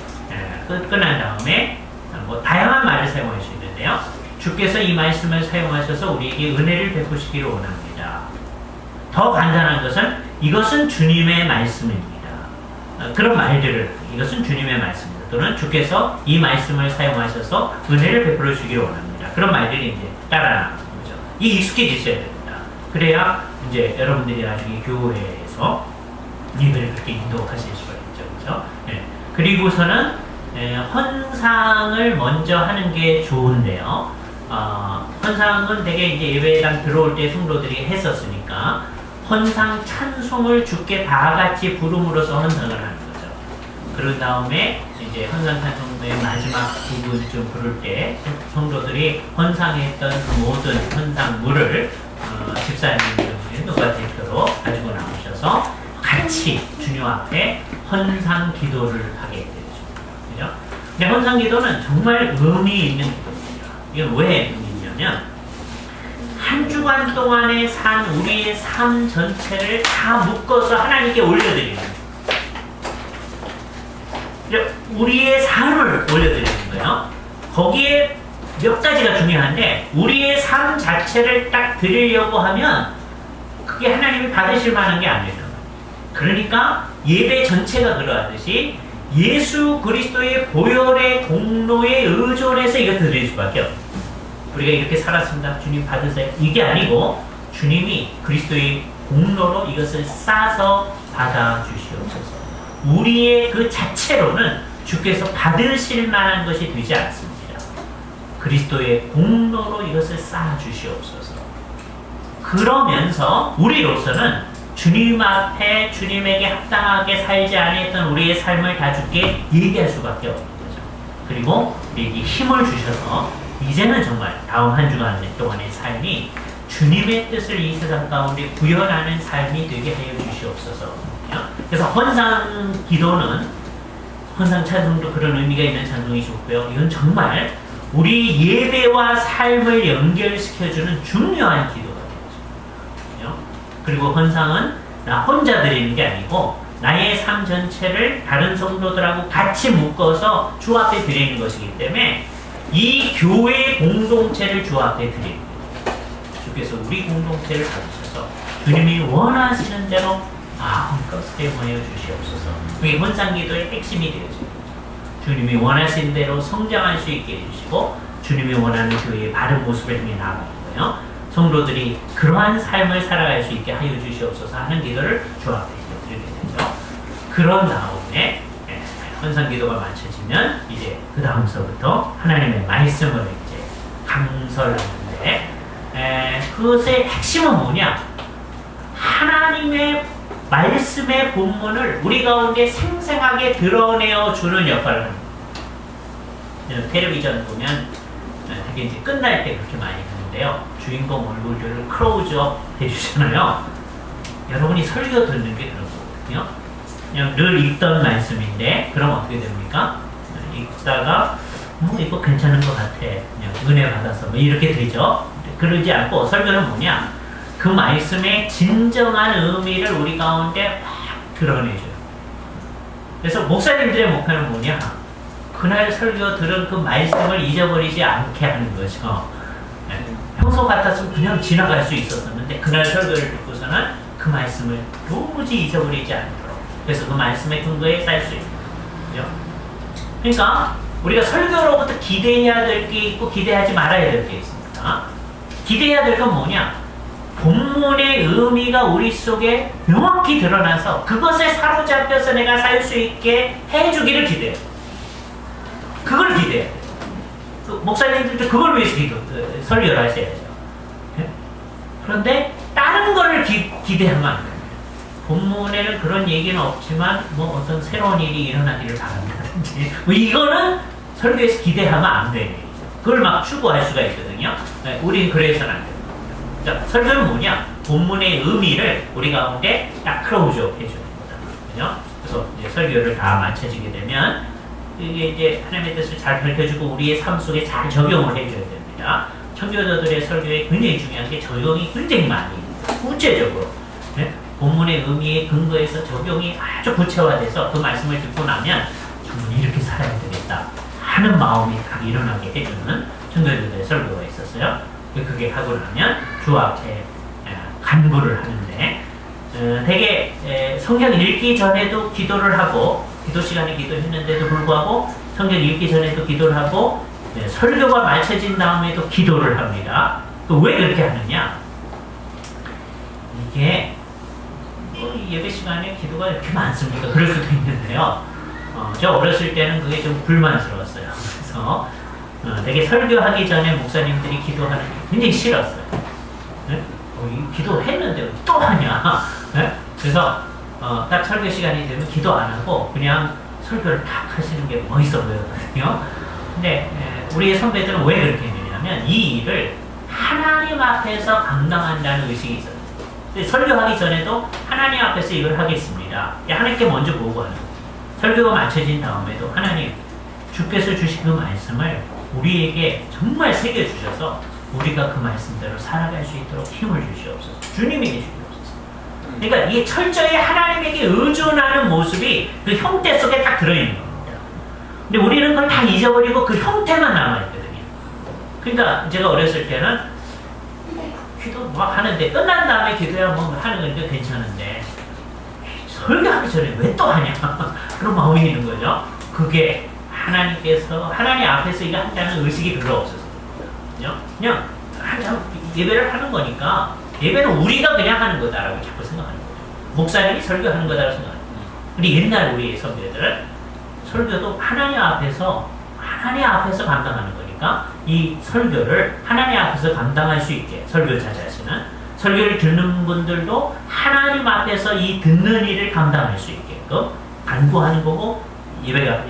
끝난 다음에 뭐 다양한 말을 사용할 수 있는데요. 주께서 이 말씀을 사용하셔서 우리에게 은혜를 베푸시기를 원합니다. 더 간단한 것은 이것은 주님의 말씀입니다. 그런 말들을 이것은 주님의 말씀입니다. 또는 주께서 이 말씀을 사용하셔서 은혜를 베풀어 주기를 원합니다. 그런 말들이 이제 따라나가는 거죠. 이 익숙해지셔야 됩니다. 그래야 이제 여러분들이 나중에 교회에서 예배를 그렇게 인도하실 수가 있죠. 그렇죠? 네. 그리고서는 헌상을 먼저 하는 게 좋은데요. 헌상은 되게 이제 예배당 들어올 때 성도들이 했었으니까 헌상 찬송을 주께 다 같이 부름으로써 헌상을 하는 거죠. 그런 다음에 이제 헌상 찬송의 마지막 부분쯤 부를 때 성도들이 헌상했던 모든 헌상물을 집사님들 누가 대표로 가지고 나오셔서 같이 주님 앞에 헌상 기도를 하게 되죠. 그죠? 근데 헌상 기도는 정말 의미 있는 기도입니다. 이건 왜 의미 있냐면 한 주간 동안에 산 우리의 삶 전체를 다 묶어서 하나님께 올려드리는 거예요. 우리의 삶을 올려드리는 거예요. 거기에 몇 가지가 중요한데 우리의 삶 자체를 딱 드리려고 하면 그게 하나님이 받으실 만한 게 아니에요. 그러니까 예배 전체가 그러하듯이 예수 그리스도의 보혈의 공로에 의존해서 이거 드릴 수밖에 없어요. 우리가 이렇게 살았습니다. 주님 받으세요. 이게 아니고 주님이 그리스도의 공로로 이것을 싸서 받아주시옵소서. 우리의 그 자체로는 주께서 받으실 만한 것이 되지 않습니다. 그리스도의 공로로 이것을 쌓아주시옵소서. 그러면서 우리로서는 주님 앞에 주님에게 합당하게 살지 않았던 우리의 삶을 다 주께 얘기할 수밖에 없는 거죠. 그리고 우리에게 힘을 주셔서 이제는 정말 다음 한 주간 동안의 삶이 주님의 뜻을 이 세상 가운데 구현하는 삶이 되게 하여 주시옵소서. 그래서 헌상 기도는 헌상 찬송도 그런 의미가 있는 찬송이 좋고요. 이건 정말 우리 예배와 삶을 연결시켜주는 중요한 기도가 되죠. 그리고 헌상은 나 혼자 드리는 게 아니고 나의 삶 전체를 다른 성도들하고 같이 묶어서 주 앞에 드리는 것이기 때문에 이 교회의 공동체를 주 앞에 드리는 거예요. 주께서 우리 공동체를 받으셔서 주님이 원하시는 대로 마음껏 사용하여 주시옵소서. 그게 헌상기도의 핵심이 되어집니다. 주님이 원하시는 대로 성장할 수 있게 해주시고 주님이 원하는 교회의 바른 모습을 향해 나아가는 거예요. 성도들이 그러한 삶을 살아갈 수 있게 하여 주시옵소서 하는 기도를 주 앞에 드리게 되죠. 그런 다음에 헌상기도가 마쳐지면 이제 그 다음서부터 하나님의 말씀을 이제 강설하는데 그것의 핵심은 뭐냐? 하나님의 말씀의 본문을 우리 가운데 생생하게 드러내어 주는 역할을 합니다. 텔레비전 보면 되게 이제 끝날 때 그렇게 많이 하는데요. 주인공 얼굴들을 클로즈업 해주잖아요. 여러분이 설교 듣는 게 그런 거거든요. 그냥 늘 읽던 말씀인데 그럼 어떻게 됩니까? 읽다가 이거 괜찮은 것 같아. 그냥 은혜 받아서 뭐 이렇게 되죠. 그러지 않고 설교는 뭐냐? 그 말씀의 진정한 의미를 우리 가운데 막 드러내줘요. 그래서 목사님들의 목표는 뭐냐? 그날 설교 들은 그 말씀을 잊어버리지 않게 하는 거죠. 평소 같았으면 그냥 지나갈 수 있었는데 그날 설교를 듣고서는 그 말씀을 도무지 잊어버리지 않도록 그래서 그 말씀의 근거에 살 수 있는 거죠. 그러니까 우리가 설교로부터 기대해야 될 게 있고 기대하지 말아야 될 게 있습니다. 기대해야 될 건 뭐냐? 본문의 의미가 우리 속에 명확히 드러나서 그것에 사로잡혀서 내가 살 수 있게 해주기를 기대해요. 그걸 기대해야 돼요. 목사님들도 그걸 위해서 설교를 하셔야죠. 그런데 다른 거를 기대하면 안 돼요. 본문에는 그런 얘기는 없지만 뭐 어떤 새로운 일이 일어나기를 바란다든지 뭐 이거는 설교에서 기대하면 안 되는 얘기죠. 그걸 막 추구할 수가 있거든요. 우린 그래서는 안 돼요. 자, 설교는 뭐냐? 본문의 의미를 우리 가운데 딱 클로즈업 해주는 거다. 그래서 이제 설교를 다 마쳐지게 되면 이게 이제 하나님의 뜻을 잘 밝혀주고 우리의 삶 속에 잘 적용을 해줘야 됩니다. 청교도들의 설교에 굉장히 중요한 게 적용이 굉장히 많이 구체적으로 본문의 의미에 근거해서 적용이 아주 구체화돼서 그 말씀을 듣고 나면 정말 이렇게 살아야 되겠다 하는 마음이 딱 일어나게 해주는 청교도들의 설교가 있었어요. 그게 하고 나면 주 앞에 간구를 하는데 되게 성경 읽기 전에도 기도를 하고 기도 시간에 기도했는데도 불구하고 성경 읽기 전에도 기도를 하고 설교가 마쳐진 다음에도 기도를 합니다. 왜 그렇게 하느냐? 이게 예배 시간에 기도가 이렇게 많습니까? 그럴 수도 있는데요. 저 어렸을 때는 그게 좀 불만스러웠어요. 그래서 되게 설교하기 전에 목사님들이 기도하는 게 굉장히 싫었어요. 기도했는데 또 하냐? 그래서 딱 설교 시간이 되면 기도 안 하고 그냥 설교를 딱 하시는 게 멋있어 보였거든요. 근데 우리의 선배들은 왜 그렇게 했느냐면 이 일을 하나님 앞에서 감당한다는 의식이 있어요. 근데 설교하기 전에도 하나님 앞에서 이걸 하겠습니다. 하나님께 먼저 보고하는 거예요. 설교가 마쳐진 다음에도 하나님 주께서 주신 그 말씀을 우리에게 정말 새겨주셔서 우리가 그 말씀대로 살아갈 수 있도록 힘을 주시옵소서. 주님이 주시옵소서. 그러니까 이게 철저히 하나님에게 의존하는 모습이 그 형태 속에 딱 들어있는 겁니다. 근데 우리는 그걸 다 잊어버리고 그 형태만 남아있거든요. 그러니까 제가 어렸을 때는 기도 뭐 하는데 끝난 다음에 기도야 뭐 하는 건데 괜찮은데 설교하기 전에 왜 또 하냐 그런 마음이 있는 거죠. 그게 하나님 앞에서 이거 한다는 의식이 별로 없어서 그냥 예배를 하는 거니까 예배는 우리가 그냥 하는 거다라고 자꾸 생각하는 거죠. 목사님이 설교하는 거다라고 생각하는 거죠. 근데 옛날 우리 선배들은 설교도 하나님 앞에서 감당하는 거니까 이 설교를 하나님 앞에서 감당할 수 있게 설교자 자신은 설교를 듣는 분들도 하나님 앞에서 이 듣는 일을 감당할 수 있게끔 간구하는 거고 예배가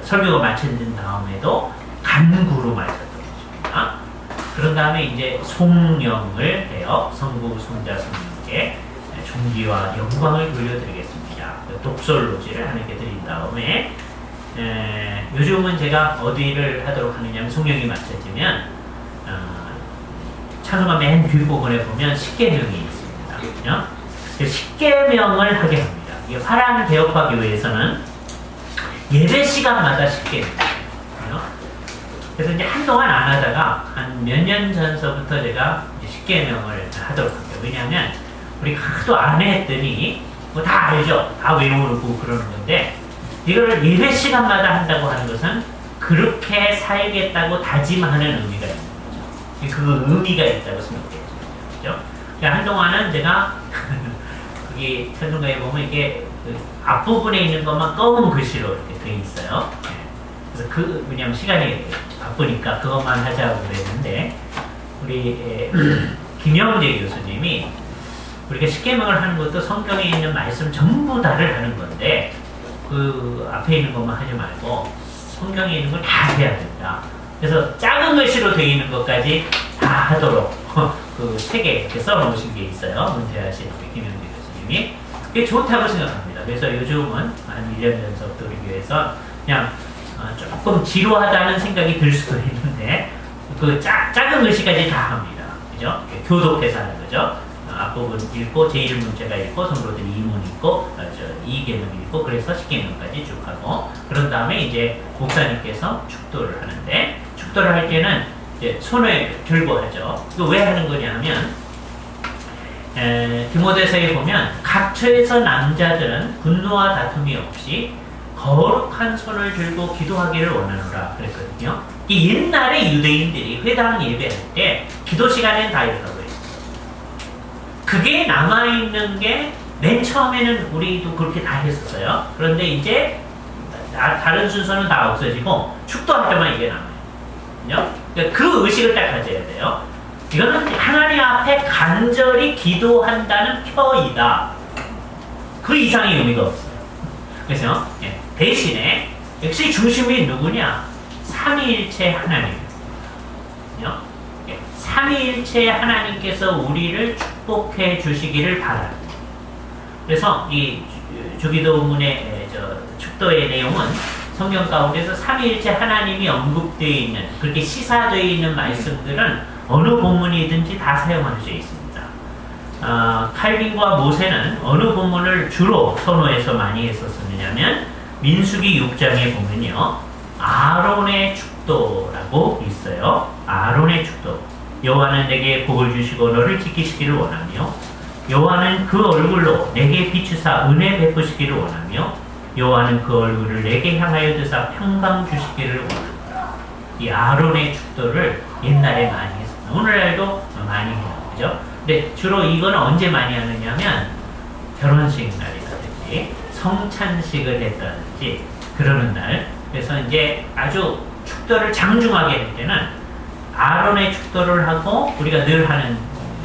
설교가 마쳐진 다음에도 간구로 말했던 것입니다. 그런 다음에 이제 송영을 해요. 성부, 성자, 성령께 존귀와 영광을 돌려드리겠습니다. 독설로지를 하나님께 드린 다음에 요즘은 제가 어디를 하도록 하느냐면 송영이 마쳐지면 찬송가 맨 뒷부분에 보면 십계명이 있습니다. 십계명을 하게 합니다. 이게 파란 개혁화 교회에서는 예배 시간마다 십계명이에요. 그래서 이제 한동안 안 하다가 한 몇 년 전서부터 제가 십계명을 하도록 합니다. 왜냐하면 우리 하도 안 했더니 뭐 다 알죠. 다 외우고 그러는 건데 이걸 예배 시간마다 한다고 하는 것은 그렇게 살겠다고 다짐하는 의미가 있는 거죠. 그 의미가 있다고 생각해요. 그렇죠? 그러니까 한동안은 제가 여기 찬송가에 보면 이게 그 앞부분에 있는 것만 검은 글씨로 이렇게 되어 있어요. 그래서 왜냐면 시간이 바쁘니까 그것만 하자고 그랬는데 우리 김영재 교수님이 우리가 십계명을 하는 것도 성경에 있는 말씀 전부 다를 하는 건데 그 앞에 있는 것만 하지 말고 성경에 있는 걸 다 해야 된다. 그래서 작은 글씨로 되어 있는 것까지 다 하도록 그 책에 이렇게 써놓으신 게 있어요. 문태하신 김영재 교수님이. 그게 좋다고 생각합니다. 그래서 요즘은 한 1년 전서부터 우리 교회에서 그냥 조금 지루하다는 생각이 들 수도 있는데 그 작은 글씨까지 다 합니다. 그죠? 교독해서 하는 거죠. 앞부분 읽고 제1문제가 읽고 성도들이 2문 읽고 2계명 읽고 그래서 10계명까지 쭉 하고 그런 다음에 이제 목사님께서 축도를 하는데 축도를 할 때는 이제 손을 들고 하죠. 이거 왜 하는 거냐면 디모데서에 보면 각처에서 남자들은 분노와 다툼이 없이 거룩한 손을 들고 기도하기를 원하노라 그랬거든요. 이 옛날에 유대인들이 회당 예배할 때 기도 시간에는 다 이렇다고 했어요. 그게 남아있는 게 맨 처음에는 우리도 그렇게 다 했었어요. 그런데 이제 다른 순서는 다 없어지고 축도할 때만 이게 남아요. 그러니까 그 의식을 딱 가져야 돼요. 이거는 하나님 앞에 간절히 기도한다는 표이다. 그 이상의 의미가 없어요. 그래서 대신에 역시 중심이 누구냐? 삼위일체 하나님. 삼위일체 하나님께서 우리를 축복해 주시기를 바랍니다. 그래서 이 주기도문의 축도의 내용은 성경 가운데서 삼위일체 하나님이 언급되어 있는, 그렇게 시사되어 있는 말씀들은 어느 본문이든지 다 사용할 수 있습니다. 칼빈과 모세는 어느 본문을 주로 선호해서 많이 했었느냐면 민수기 6장에 보면요, 아론의 축도라고 있어요. 아론의 축도. 여호와는 내게 복을 주시고 너를 지키시기를 원하며, 여호와는 그 얼굴로 내게 비추사 은혜 베푸시기를 원하며, 여호와는 그 얼굴을 내게 향하여 드사 평강 주시기를 원한다. 이 아론의 축도를 옛날에 많이 했습니다. 오늘날도 많이 해요. 그죠? 근데 주로 이거는 언제 많이 하느냐면 결혼식 날이라든지 성찬식을 했다든지 그러는 날. 그래서 이제 아주 축도를 장중하게 할 때는 아론의 축도를 하고, 우리가 늘 하는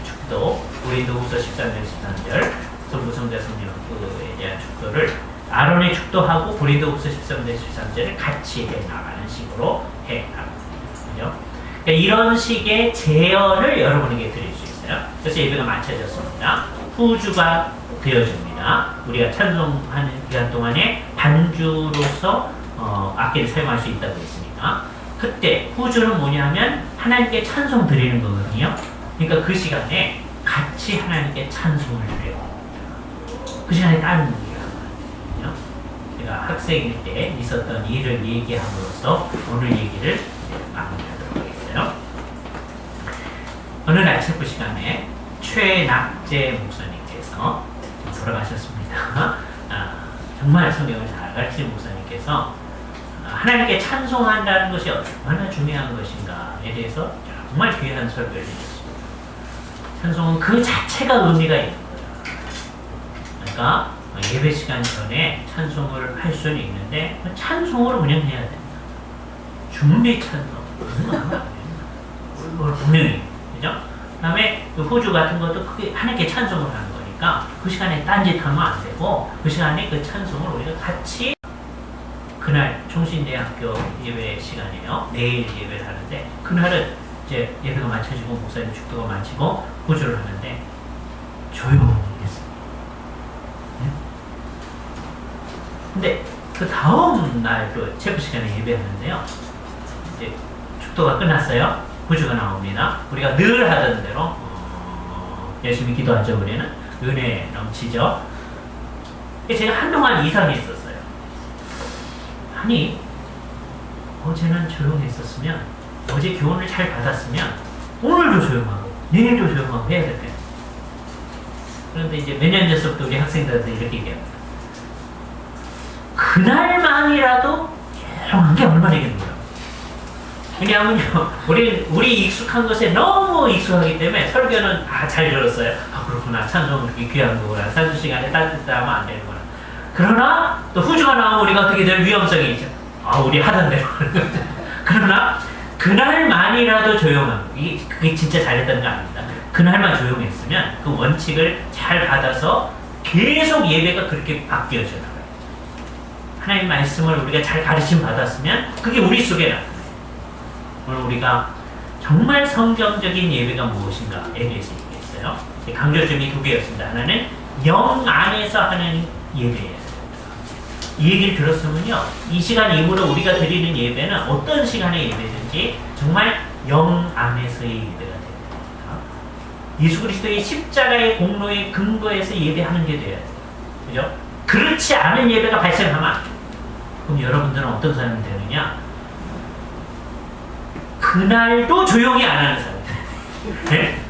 축도, 고린도후서 13장 13절 성부성자 성령에 대한 축도를 아론의 축도하고 고린도후서 13장 13절을 같이 해 나가는 식으로 해 나갑니다. 그죠? 그러니까 이런 식의 제어를 여러분에게 드릴 수 있어요. 그래서 예배가 마쳐졌습니다. 후주가 되어줍니다. 우리가 찬송하는 기간 동안에 반주로서 악기를 사용할 수 있다고 했으니까, 그때 후주는 뭐냐면 하나님께 찬송 드리는 거거든요. 그러니까 그 시간에 같이 하나님께 찬송을 드려요. 그 시간에 다른 얘기가 하거든요. 제가 학생일 때 있었던 일을 얘기함으로써 오늘 얘기를 마무리하도록 하겠어요. 어느 날 체프 시간에 최낙재 목사님께서 돌아가셨습니다. 정말 성경을 잘 가르치는 목사님께서 하나님께 찬송한다는 것이 얼마나 중요한 것인가에 대해서 정말 귀한 설교를 해주셨습니다. 찬송은 그 자체가 의미가 있는 거예요. 그러니까 예배 시간 전에 찬송을 할 수는 있는데 찬송으로 그냥 해야 됩니다. 준비 찬송 분명히, 그죠? 그다음에 호주 같은 것도 크게 하나님께 찬송을 하는 거니까 그 시간에 딴짓하면 안 되고, 그 시간에 그 찬송을 우리가 같이, 그날 총신대학교 예배 시간이에요. 내일 예배를 하는데 그날은 이제 예배가 마쳐지고 목사님 축도가 마치고 구조를 하는데 조용했습니다. 네? 근데 그 다음 날도 체프 시간에 예배하는데요. 이제 축도가 끝났어요. 구조가 나옵니다. 우리가 늘 하던 대로 열심히 기도하죠. 우리는 은혜 넘치죠. 제가 한동안 이상이 있었어요. 아니, 어제는 조용했었으면, 어제 교훈을 잘 받았으면 오늘도 조용하고 내일도 조용하고 해야 될 거예요. 그런데 이제 몇 년 전부터 우리 학생들한테 이렇게 얘기합니다. 그날만이라도 조용한 게 얼마나 이깁니다. 왜냐하면요, 우리 익숙한 것에 너무 익숙하기 때문에 설교는 잘 들었어요. 그렇구나, 찬송은 그렇게 귀한 거구나, 찬송 시간에 따뜻하면 안 되는구나. 그러나 또 후주가 나오면 우리가 어떻게 될 위험성이 있죠. 우리 하던 대로. 그러나 그날만이라도 조용한, 그게 진짜 잘했다는 거 아닙니다. 그날만 조용했으면 그 원칙을 잘 받아서 계속 예배가 그렇게 바뀌어져 나가요. 하나님 말씀을 우리가 잘 가르침 받았으면 그게 우리 속에 나타나요. 오늘 우리가 정말 성경적인 예배가 무엇인가에 대해서 얘기했어요. 강조점이 두 개였습니다. 하나는 영 안에서 하는 예배예요. 이 얘기를 들었으면요, 이 시간 이후로 우리가 드리는 예배는 어떤 시간의 예배든지 정말 영 안에서의 예배가 됩니다. 예수 그리스도의 십자가의 공로의 근거에서 예배하는 게 돼야 돼요. 그죠? 그렇지 않은 예배가 발생하면, 그럼 여러분들은 어떤 사람이 되느냐? 그날도 조용히 안 하는 사람이 돼요. 네?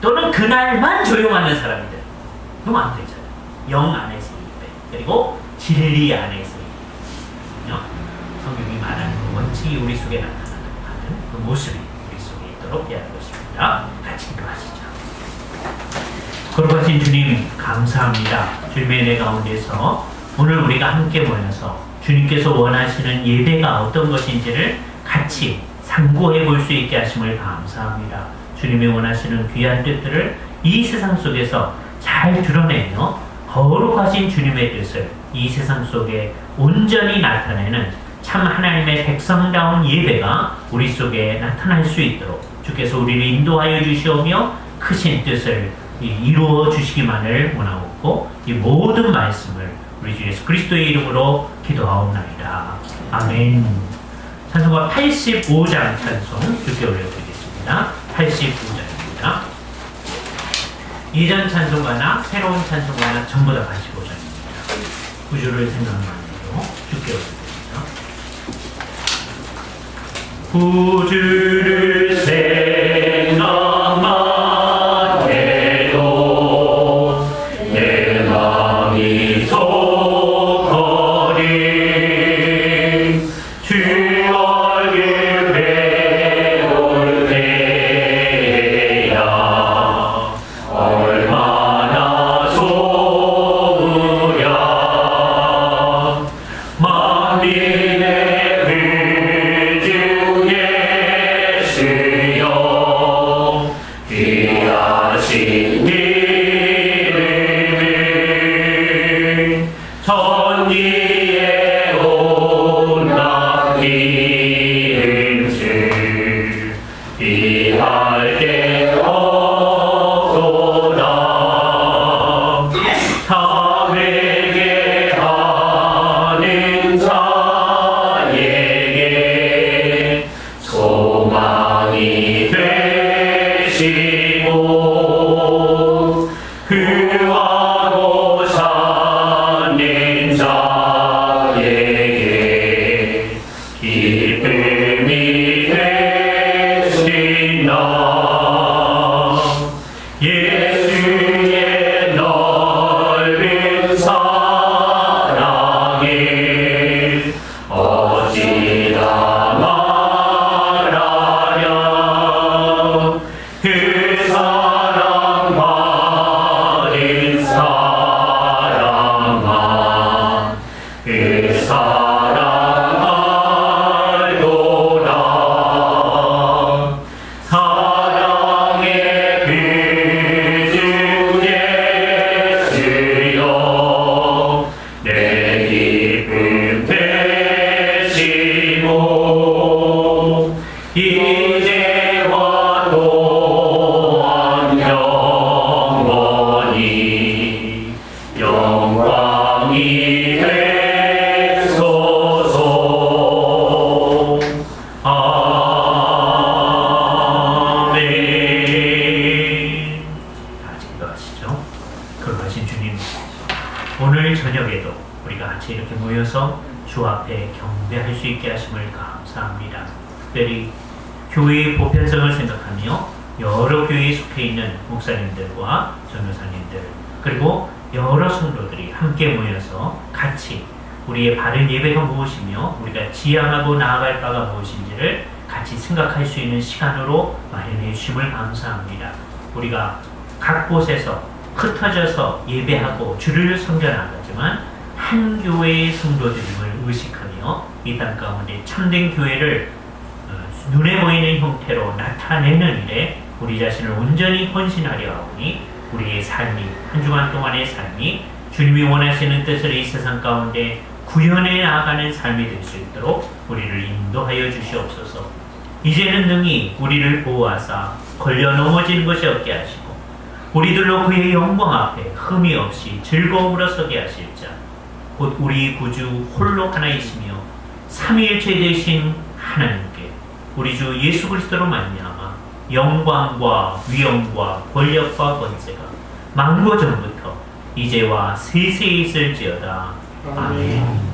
또는 그날만 조용하는 사람이 돼요. 그럼 안 되잖아요. 영 안에서 그리고 진리 안에서 성경이 말하는 그 원칙이 우리 속에 나타나는 그 모습이 우리 속에 있도록 해야 할 것입니다. 같이 기도하시죠. 거룩하신 주님 감사합니다. 주님의 은혜 가운데서 오늘 우리가 함께 모여서 주님께서 원하시는 예배가 어떤 것인지를 같이 상고해 볼 수 있게 하심을 감사합니다. 주님이 원하시는 귀한 뜻들을 이 세상 속에서 잘 드러내며 거룩하신 주님의 뜻을 이 세상 속에 온전히 나타내는 참 하나님의 백성다운 예배가 우리 속에 나타날 수 있도록 주께서 우리를 인도하여 주시오며 크신 뜻을 이루어 주시기만을 원하옵고 이 모든 말씀을 우리 주 예수 그리스도의 이름으로 기도하옵나이다. 아멘. 찬송가 85장 찬송 주께 올려드리겠습니다. 85장입니다. 이전 찬송가나 새로운 찬송가나 전부 다 85장입니다. 구주를 생각만으로 주께 올려드립니다. 구주를 생각만 해도 내 마음이 속거림 주 얼굴 배울 때야 얼마나 좋으랴 만민의 귀하신 이름을 천지에 온갖 기름을 비할 데 없도다. 참회개 하는 자에게 소망이 되시고 그하고 사는 자에게 기쁨이 되시나 예수의 넓은 사랑을 어찌다 말하랴 그 사랑 받은 사랑아 그 사랑 알도다. 사랑의 그 주 예수여 내 기쁨 되시고 이제와 또한 영원히 영광이 되소서. 아멘. 같이 기도하시죠. 거룩하신 주님, 오늘 저녁에도 우리가 같이 이렇게 모여서 주 앞에 경배할 수 있게 하심을 감사합니다. 특별히 교회의 보편성을 생각하며 여러 교회에 속해 있는 목사님들과 전도사님들 그리고 여러 성도들이 함께 모여서 같이 우리의 바른 예배가 무엇이며 우리가 지향하고 나아갈 바가 무엇인지를 같이 생각할 수 있는 시간으로 마련해 주심을 감사합니다. 우리가 각 곳에서 흩어져서 예배하고 주를 섬겨나가지만 한 교회의 성도들임을 의식하며 이 땅 가운데 참된 교회를 눈에 보이는 형태로 나타내는 일에 우리 자신을 온전히 헌신하려 하오니 우리의 삶이 한 주간 동안의 삶이 주님이 원하시는 뜻을 이 세상 가운데 구현해 나아가는 삶이 될 수 있도록 우리를 인도하여 주시옵소서. 이제는 능히 우리를 보호하사 걸려 넘어지는 것이 없게 하시고 우리들로 그의 영광 앞에 흠이 없이 즐거움으로 서게 하실 자 곧 우리 구주 홀로 하나이시며 삼위일체 되신 하나님께 우리 주 예수 그리스도로 말미암아 영광과 위엄과 권력과 권세가 만고 전부터 이제와 세세에 있을지어다. 아멘.